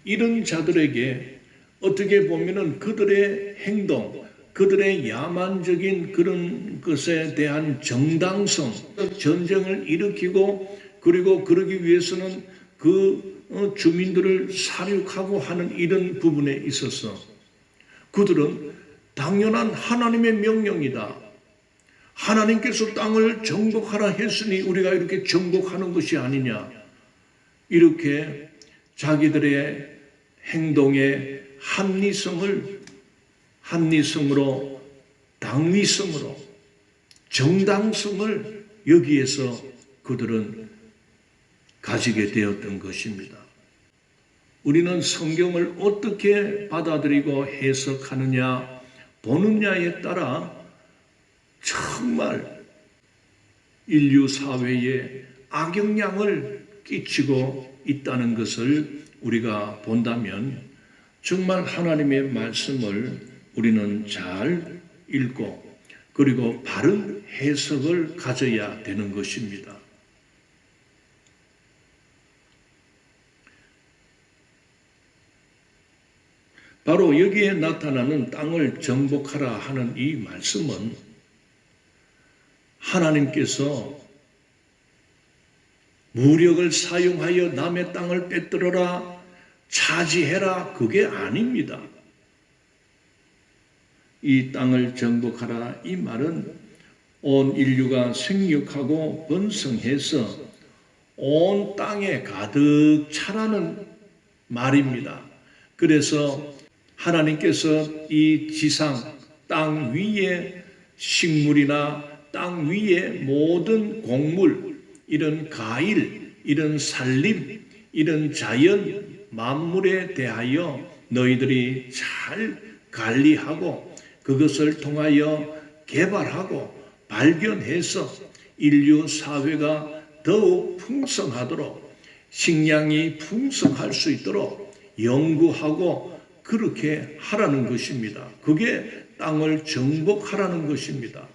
이런 자들에게 어떻게 보면은 그들의 행동, 그들의 야만적인 그런 것에 대한 정당성, 전쟁을 일으키고 그리고 그러기 위해서는 그 주민들을 사륙하고 하는 이런 부분에 있어서 그들은 당연한 하나님의 명령이다. 하나님께서 땅을 정복하라 했으니 우리가 이렇게 정복하는 것이 아니냐. 이렇게 자기들의 행동의 합리성으로 당위성으로 정당성을 여기에서 그들은 가지게 되었던 것입니다. 우리는 성경을 어떻게 받아들이고 해석하느냐, 보느냐에 따라 정말 인류 사회에 악영향을 끼치고 있다는 것을 우리가 본다면 정말 하나님의 말씀을 우리는 잘 읽고 그리고 바른 해석을 가져야 되는 것입니다. 바로 여기에 나타나는 땅을 정복하라 하는 이 말씀은 하나님께서 무력을 사용하여 남의 땅을 빼들어라, 차지해라, 그게 아닙니다. 이 땅을 정복하라 이 말은 온 인류가 생육하고 번성해서 온 땅에 가득 차라는 말입니다. 그래서 하나님께서 이 지상, 땅 위에 식물이나 땅 위에 모든 곡물, 이런 과일, 이런 산림, 이런 자연, 만물에 대하여 너희들이 잘 관리하고 그것을 통하여 개발하고 발견해서 인류 사회가 더욱 풍성하도록 식량이 풍성할 수 있도록 연구하고 그렇게 하라는 것입니다. 그게 땅을 정복하라는 것입니다.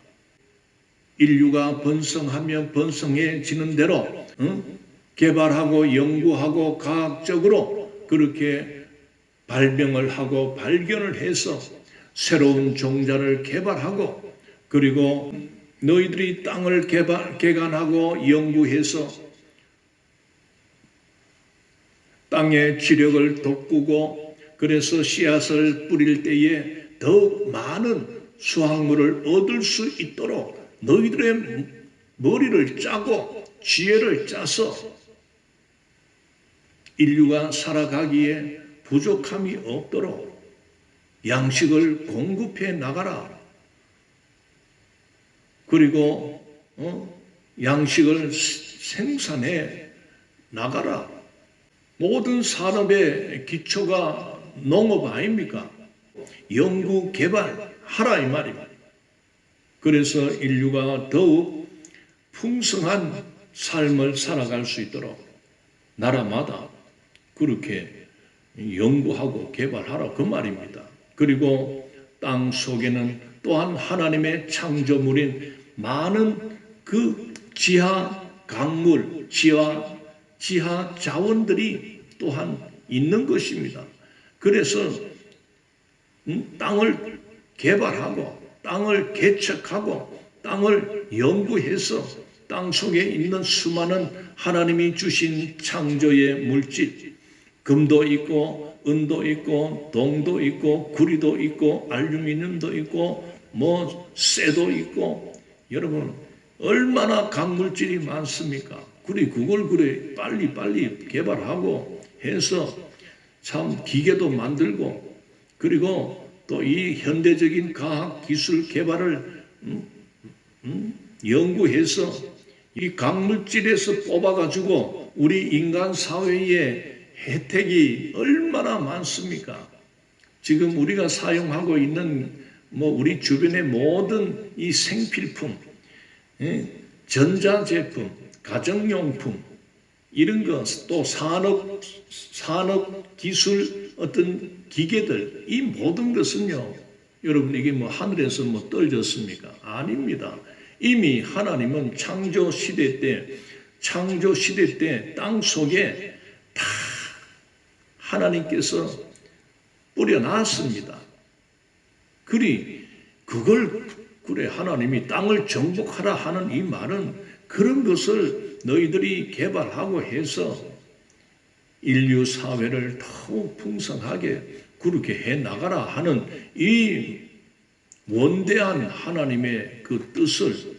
인류가 번성하면 번성해지는 대로 개발하고 연구하고 과학적으로 그렇게 발명을 하고 발견을 해서 새로운 종자를 개발하고 그리고 너희들이 땅을 개간하고 연구해서 땅의 지력을 돋구고 그래서 씨앗을 뿌릴 때에 더욱 많은 수확물을 얻을 수 있도록 너희들의 머리를 짜고 지혜를 짜서 인류가 살아가기에 부족함이 없도록 양식을 공급해 나가라. 그리고 양식을 생산해 나가라. 모든 산업의 기초가 농업 아닙니까? 연구 개발하라 이 말입니다. 그래서 인류가 더욱 풍성한 삶을 살아갈 수 있도록 나라마다 그렇게 연구하고 개발하라 그 말입니다. 그리고 땅 속에는 또한 하나님의 창조물인 많은 그 지하 강물, 지하 자원들이 또한 있는 것입니다. 그래서 땅을 개발하고 땅을 개척하고 땅을 연구해서 땅 속에 있는 수많은 하나님이 주신 창조의 물질, 금도 있고 은도 있고 동도 있고 구리도 있고 알루미늄도 있고 쇠도 있고, 여러분 얼마나 강물질이 많습니까? 그걸 빨리 개발하고 해서 참 기계도 만들고, 그리고 또 이 현대적인 과학 기술 개발을 연구해서 이 강물질에서 뽑아가지고 우리 인간 사회의 혜택이 얼마나 많습니까? 지금 우리가 사용하고 있는 우리 주변의 모든 이 생필품, 전자제품, 가정용품, 이런 것, 또 산업 기술 어떤 기계들, 이 모든 것은요, 여러분 이게 하늘에서 떨어졌습니까? 아닙니다. 이미 하나님은 창조 시대 때 땅 속에 다 하나님께서 뿌려놨습니다. 하나님이 땅을 정복하라 하는 이 말은 그런 것을 너희들이 개발하고 해서 인류 사회를 더욱 풍성하게 그렇게 해 나가라 하는 이 원대한 하나님의 그 뜻을,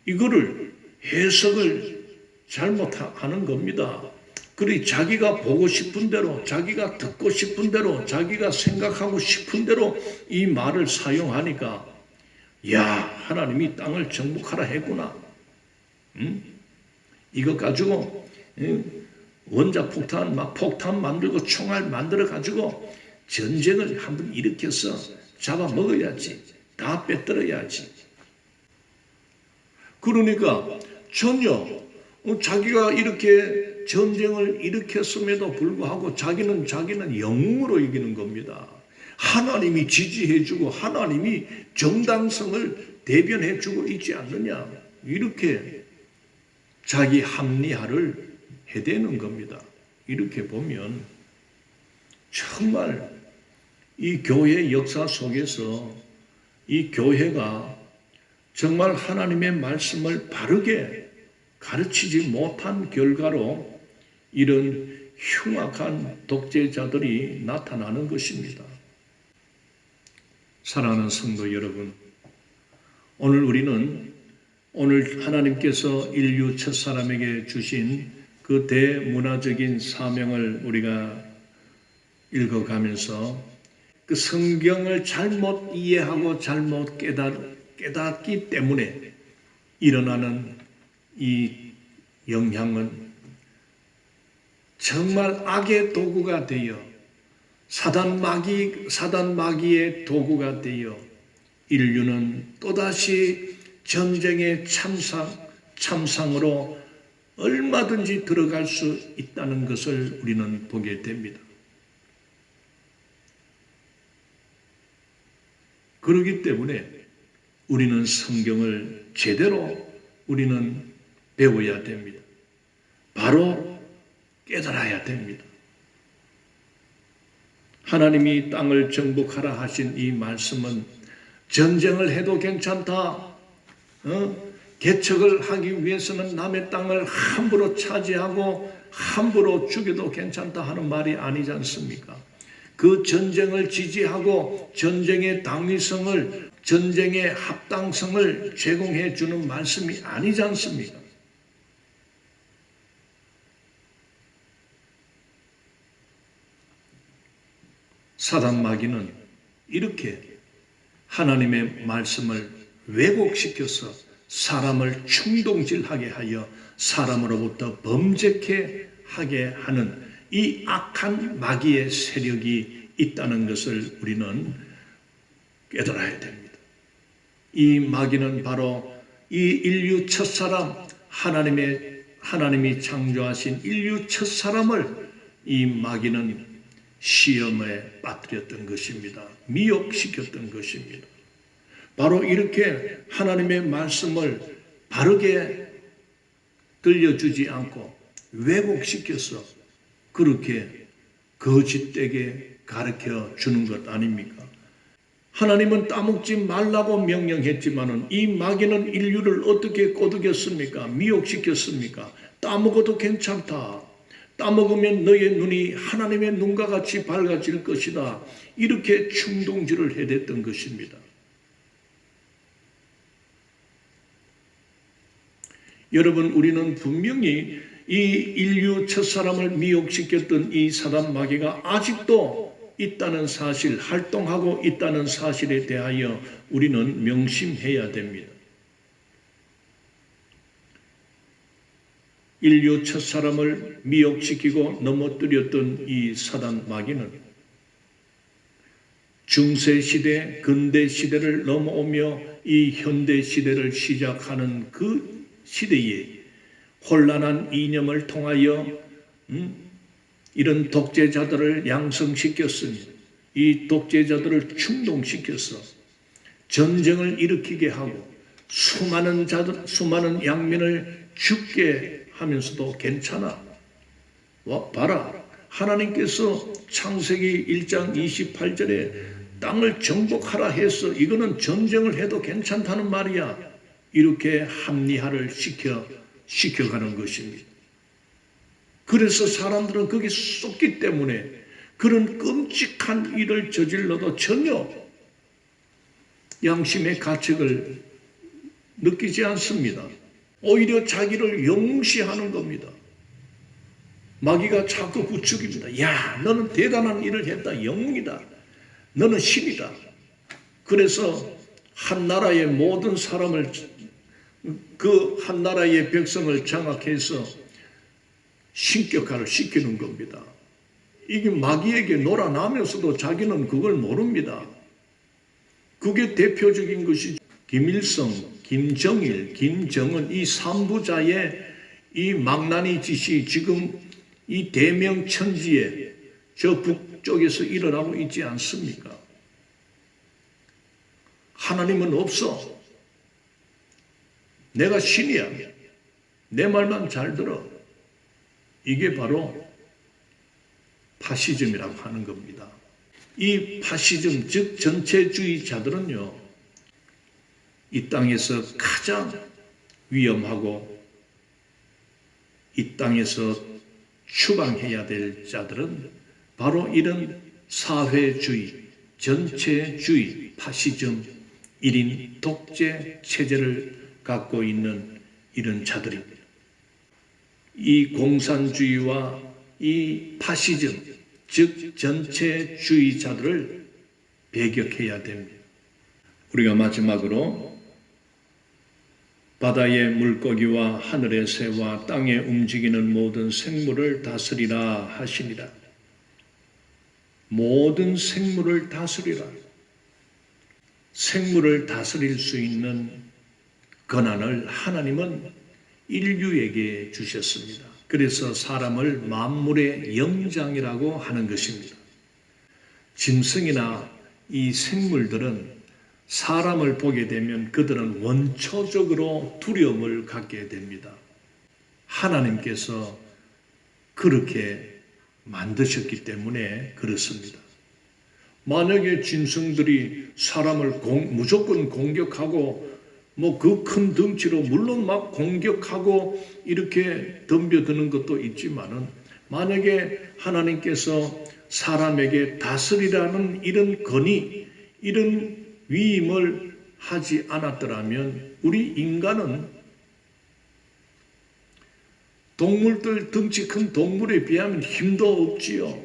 이거를 해석을 잘못하는 겁니다. 자기가 보고 싶은 대로, 자기가 듣고 싶은 대로, 자기가 생각하고 싶은 대로 이 말을 사용하니까, 야, 하나님이 땅을 정복하라 했구나. 이거 가지고 원자폭탄 폭탄 만들고 총알 만들어 가지고 전쟁을 한번 일으켜서 잡아먹어야지. 다 빼들어야지. 그러니까 전혀 자기가 이렇게 전쟁을 일으켰음에도 불구하고 자기는 영웅으로 이기는 겁니다. 하나님이 지지해주고 하나님이 정당성을 대변해주고 있지 않느냐, 이렇게 자기 합리화를 해대는 겁니다. 이렇게 보면 정말 이 교회 역사 속에서 이 교회가 정말 하나님의 말씀을 바르게 가르치지 못한 결과로 이런 흉악한 독재자들이 나타나는 것입니다. 사랑하는 성도 여러분, 오늘 하나님께서 인류 첫사람에게 주신 그 대문화적인 사명을 우리가 읽어가면서 그 성경을 잘못 이해하고 잘못 깨닫기 때문에 일어나는 이 영향은 정말 악의 도구가 되어 사단 마귀의 도구가 되어 인류는 또다시 전쟁의 참상으로 얼마든지 들어갈 수 있다는 것을 우리는 보게 됩니다. 그렇기 때문에 우리는 성경을 제대로 우리는 배워야 됩니다. 바로 깨달아야 됩니다. 하나님이 땅을 정복하라 하신 이 말씀은 전쟁을 해도 괜찮다, 개척을 하기 위해서는 남의 땅을 함부로 차지하고 함부로 죽여도 괜찮다 하는 말이 아니지 않습니까? 그 전쟁을 지지하고 전쟁의 당위성을, 전쟁의 합당성을 제공해 주는 말씀이 아니지 않습니까? 사단 마귀는 이렇게 하나님의 말씀을 왜곡시켜서 사람을 충동질하게 하여 사람으로부터 범죄케 하게 하는 이 악한 마귀의 세력이 있다는 것을 우리는 깨달아야 됩니다. 이 마귀는 바로 이 인류 첫사람, 하나님이 창조하신 인류 첫사람을 이 마귀는 시험에 빠뜨렸던 것입니다. 미혹시켰던 것입니다. 바로 이렇게 하나님의 말씀을 바르게 들려주지 않고 왜곡시켜서 그렇게 거짓되게 가르쳐 주는 것 아닙니까? 하나님은 따먹지 말라고 명령했지만은 이 마귀는 인류를 어떻게 꼬드겼습니까? 미혹시켰습니까? 따먹어도 괜찮다. 따먹으면 너의 눈이 하나님의 눈과 같이 밝아질 것이다. 이렇게 충동질을 해댔던 것입니다. 여러분, 우리는 분명히 이 인류 첫사람을 미혹시켰던 이 사단 마귀가 아직도 있다는 사실, 활동하고 있다는 사실에 대하여 우리는 명심해야 됩니다. 인류 첫사람을 미혹시키고 넘어뜨렸던 이 사단 마귀는 중세시대, 근대시대를 넘어오며 이 현대시대를 시작하는 그 시대에 혼란한 이념을 통하여 이런 독재자들을 양성시켰으니 이 독재자들을 충동시켜서 전쟁을 일으키게 하고 수많은 양민을 죽게 하면서도 괜찮아. 봐라. 하나님께서 창세기 1장 28절에 땅을 정복하라 해서 이거는 전쟁을 해도 괜찮다는 말이야. 이렇게 합리화를 시켜가는 것입니다. 그래서 사람들은 거기 쏟기 때문에 그런 끔찍한 일을 저질러도 전혀 양심의 가책을 느끼지 않습니다. 오히려 자기를 영시하는 겁니다. 마귀가 자꾸 부추깁니다. 야, 너는 대단한 일을 했다. 영웅이다. 너는 신이다. 그래서 한 나라의 모든 사람을, 그 한 나라의 백성을 장악해서 신격화를 시키는 겁니다. 이게 마귀에게 놀아나면서도 자기는 그걸 모릅니다. 그게 대표적인 것이 김일성, 김정일, 김정은 이 3부자의 이 망나니 짓이 지금 이 대명천지에 저 북쪽에서 일어나고 있지 않습니까? 하나님은 없어. 내가 신이야. 내 말만 잘 들어. 이게 바로 파시즘이라고 하는 겁니다. 이 파시즘, 즉 전체주의자들은요, 이 땅에서 가장 위험하고 이 땅에서 추방해야 될 자들은 바로 이런 사회주의, 전체주의, 파시즘, 1인 독재 체제를 갖고 있는 이런 자들입니다. 이 공산주의와 이 파시즘, 즉 전체주의자들을 배격해야 됩니다. 우리가 마지막으로 바다의 물고기와 하늘의 새와 땅에 움직이는 모든 생물을 다스리라 하시니라. 모든 생물을 다스리라. 생물을 다스릴 수 있는 권한을 하나님은 인류에게 주셨습니다. 그래서 사람을 만물의 영장이라고 하는 것입니다. 짐승이나 이 생물들은 사람을 보게 되면 그들은 원초적으로 두려움을 갖게 됩니다. 하나님께서 그렇게 만드셨기 때문에 그렇습니다. 만약에 짐승들이 사람을 무조건 공격하고 그 큰 덩치로 물론 막 공격하고 이렇게 덤벼드는 것도 있지만은 만약에 하나님께서 사람에게 다스리라는 이런 권위, 이런 위임을 하지 않았더라면 우리 인간은 동물들, 덩치 큰 동물에 비하면 힘도 없지요.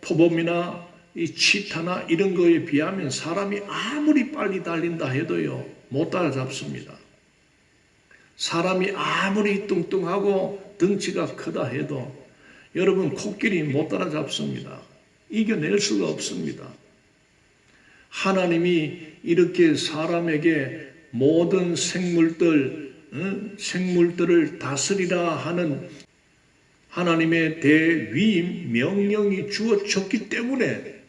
표범이나 이 치타나 이런 거에 비하면 사람이 아무리 빨리 달린다 해도요, 못 따라잡습니다. 사람이 아무리 뚱뚱하고 덩치가 크다 해도 여러분 코끼리 못 따라잡습니다. 이겨낼 수가 없습니다. 하나님이 이렇게 사람에게 모든 생물들을 다스리라 하는 하나님의 대위임 명령이 주어졌기 때문에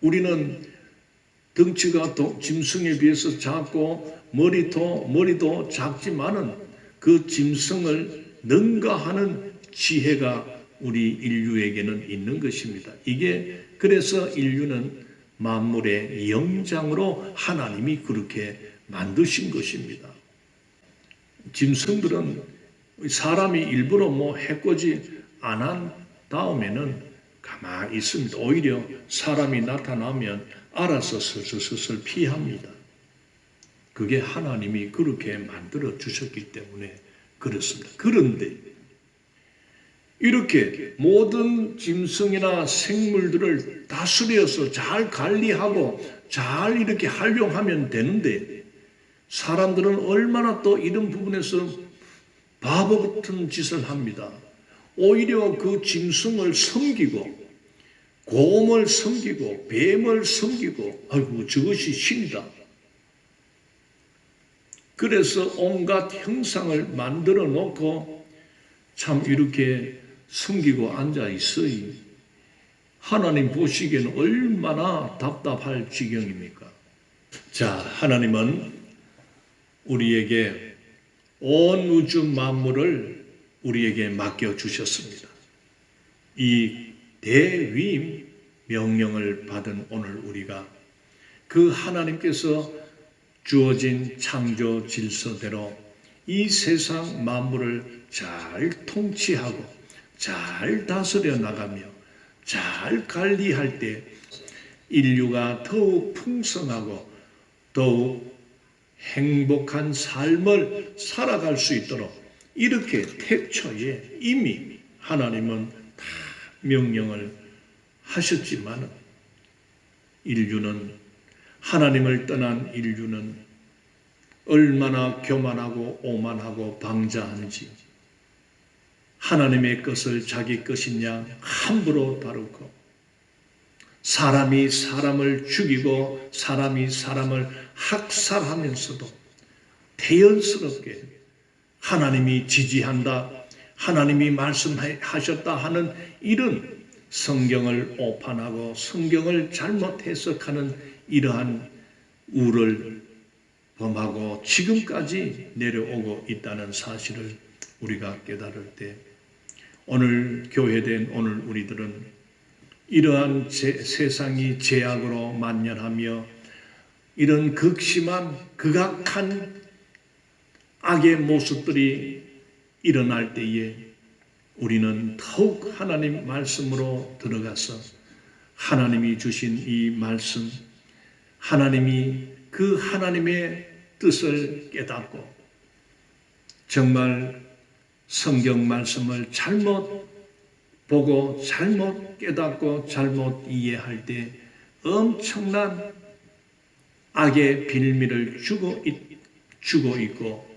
우리는 덩치가 짐승에 비해서 작고 머리도 작지만은 그 짐승을 능가하는 지혜가 우리 인류에게는 있는 것입니다. 이게 그래서 인류는 만물의 영장으로 하나님이 그렇게 만드신 것입니다. 짐승들은 사람이 일부러 뭐 해코지 안 한 다음에는 가만히 있습니다. 오히려 사람이 나타나면 알아서 슬슬슬슬 피합니다. 그게 하나님이 그렇게 만들어 주셨기 때문에 그렇습니다. 그런데 이렇게 모든 짐승이나 생물들을 다스려서 잘 관리하고 잘 이렇게 활용하면 되는데 사람들은 얼마나 또 이런 부분에서 바보 같은 짓을 합니다. 오히려 그 짐승을 섬기고 곰을 섬기고 뱀을 섬기고 아이고 저것이 신이다. 그래서 온갖 형상을 만들어 놓고 참 이렇게 섬기고 앉아 있어요. 하나님 보시기에는 얼마나 답답할 지경입니까? 자, 하나님은 우리에게 온 우주 만물을 우리에게 맡겨주셨습니다. 이 대위임 명령을 받은 오늘 우리가 그 하나님께서 주어진 창조 질서대로 이 세상 만물을 잘 통치하고 잘 다스려 나가며 잘 관리할 때 인류가 더욱 풍성하고 더욱 행복한 삶을 살아갈 수 있도록 이렇게 태초에 이미 하나님은 다 명령을 하셨지만 인류는 하나님을 떠난 인류는 얼마나 교만하고 오만하고 방자한지 하나님의 것을 자기 것이냐 함부로 다루고 사람이 사람을 죽이고 사람이 사람을 학살하면서도 대연스럽게 하나님이 지지한다, 하나님이 말씀하셨다 하는 이런 성경을 오판하고 성경을 잘못 해석하는 이러한 우를 범하고 지금까지 내려오고 있다는 사실을 우리가 깨달을 때 오늘 교회된 오늘 우리들은 이러한 세상이 죄악으로 만연하며 이런 극심한 극악한 악의 모습들이 일어날 때에 우리는 더욱 하나님 말씀으로 들어가서 하나님이 주신 이 말씀, 하나님이 그 하나님의 뜻을 깨닫고 정말 성경 말씀을 잘못 보고 잘못 깨닫고 잘못 이해할 때 엄청난 악의 빌미를 주고 있고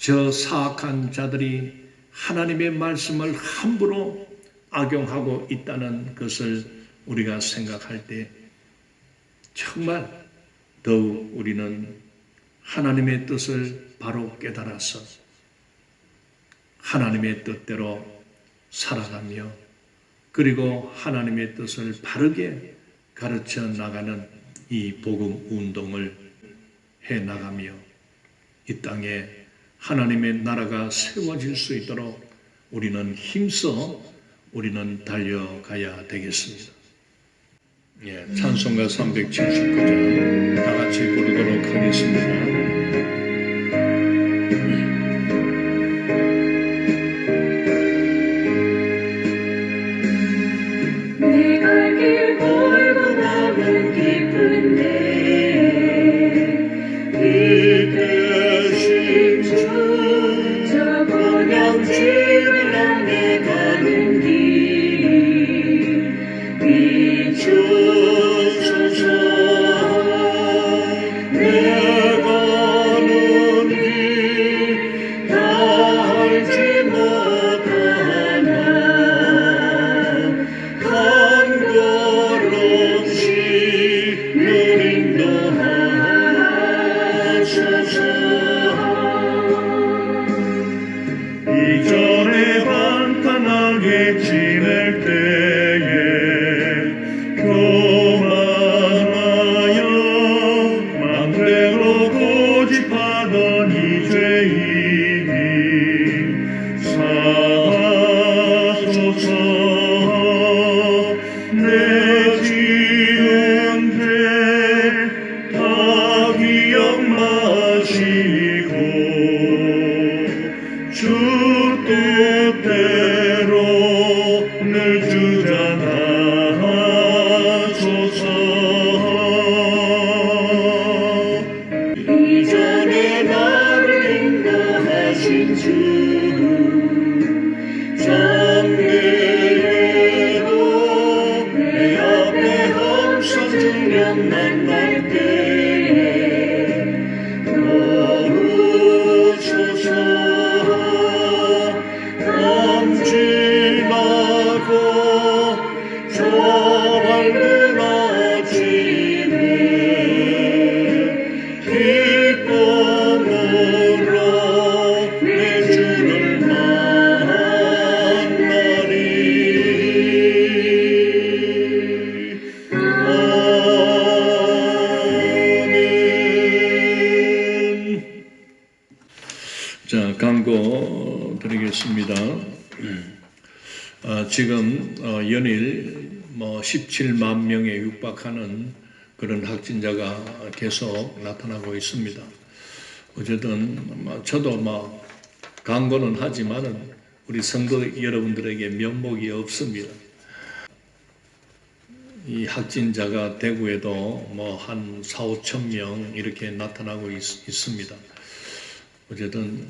저 사악한 자들이 하나님의 말씀을 함부로 악용하고 있다는 것을 우리가 생각할 때 정말 더욱 우리는 하나님의 뜻을 바로 깨달아서 하나님의 뜻대로 살아가며 그리고 하나님의 뜻을 바르게 가르쳐 나가는 이 복음 운동을 해 나가며 이 땅에 하나님의 나라가 세워질 수 있도록 우리는 힘써 우리는 달려가야 되겠습니다. 찬송가 379장 다 같이 부르도록 하겠습니다. 내가 저 밝은 아침에 기쁨으로 내 주를 만나리. 아멘. 자, 광고 드리겠습니다. 지금 연일 17만 명에 육박하는 그런 확진자가 계속 나타나고 있습니다. 어쨌든 저도 광고는 하지만은 우리 성도 여러분들에게 면목이 없습니다. 이 확진자가 대구에도 한 4, 5천 명 이렇게 나타나고 있습니다. 어쨌든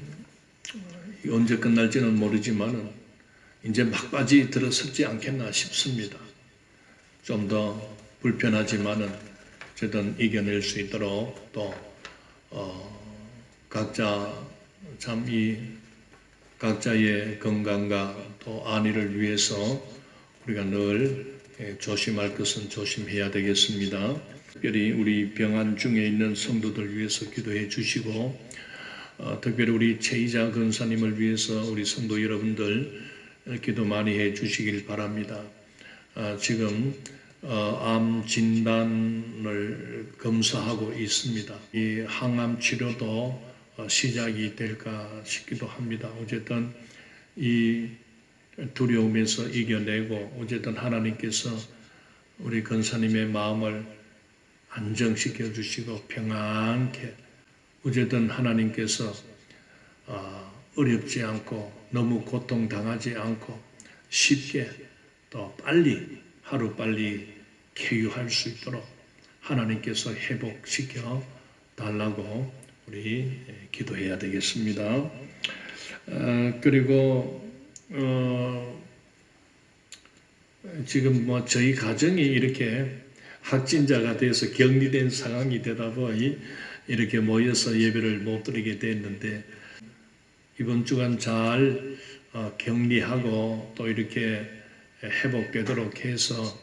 언제 끝날지는 모르지만은 이제 막바지 들어섰지 않겠나 싶습니다. 좀 더 불편하지만은 어쨌든 이겨낼 수 있도록 또 각자 참 이 각자의 건강과 또 안위를 위해서 우리가 늘 조심할 것은 조심해야 되겠습니다. 특별히 우리 병환 중에 있는 성도들 위해서 기도해 주시고 특별히 우리 최이자 권사님을 위해서 우리 성도 여러분들 기도 많이 해 주시길 바랍니다. 지금 암 진단을 검사하고 있습니다. 이 항암 치료도 시작이 될까 싶기도 합니다. 어쨌든 이 두려움에서 이겨내고 어쨌든 하나님께서 우리 권사님의 마음을 안정시켜 주시고 평안케 어쨌든 하나님께서 어렵지 않고 너무 고통당하지 않고 쉽게 또 빨리 하루빨리 쾌유할 수 있도록 하나님께서 회복시켜 달라고 우리 기도해야 되겠습니다. 그리고 지금 저희 가정이 이렇게 확진자가 돼서 격리된 상황이 되다 보니 이렇게 모여서 예배를 못 드리게 됐는데 이번 주간 잘 격리하고 또 이렇게 회복되도록 해서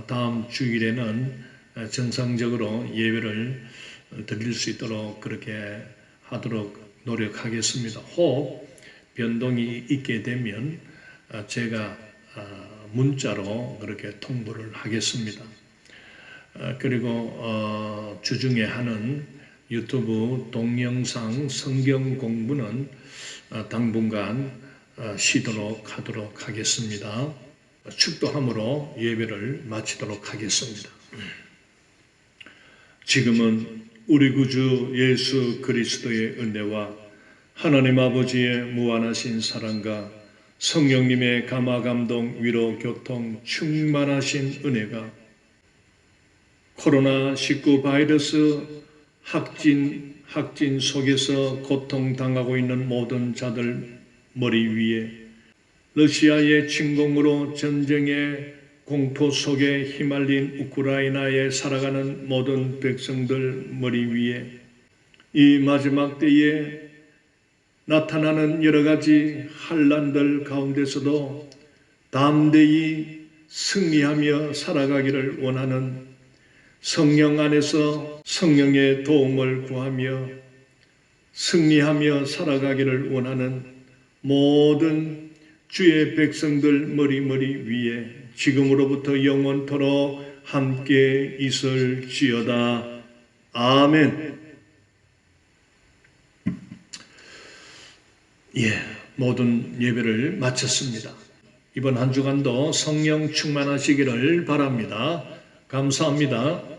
다음 주일에는 정상적으로 예배를 드릴 수 있도록 그렇게 하도록 노력하겠습니다. 혹 변동이 있게 되면 제가 문자로 그렇게 통보를 하겠습니다. 그리고 주중에 하는 유튜브 동영상 성경 공부는 당분간 쉬도록 하도록 하겠습니다. 축도함으로 예배를 마치도록 하겠습니다. 지금은 우리 구주 예수 그리스도의 은혜와 하나님 아버지의 무한하신 사랑과 성령님의 감화 감동 위로 교통 충만하신 은혜가 코로나19 바이러스 확진 속에서 고통당하고 있는 모든 자들 머리 위에 러시아의 침공으로 전쟁의 공포 속에 휘말린 우크라이나에 살아가는 모든 백성들 머리 위에 이 마지막 때에 나타나는 여러 가지 환난들 가운데서도 담대히 승리하며 살아가기를 원하는 성령 안에서 성령의 도움을 구하며 승리하며 살아가기를 원하는 모든 주의 백성들 머리 위에 지금으로부터 영원토록 함께 있을지어다. 아멘. 모든 예배를 마쳤습니다. 이번 한 주간도 성령 충만하시기를 바랍니다. 감사합니다.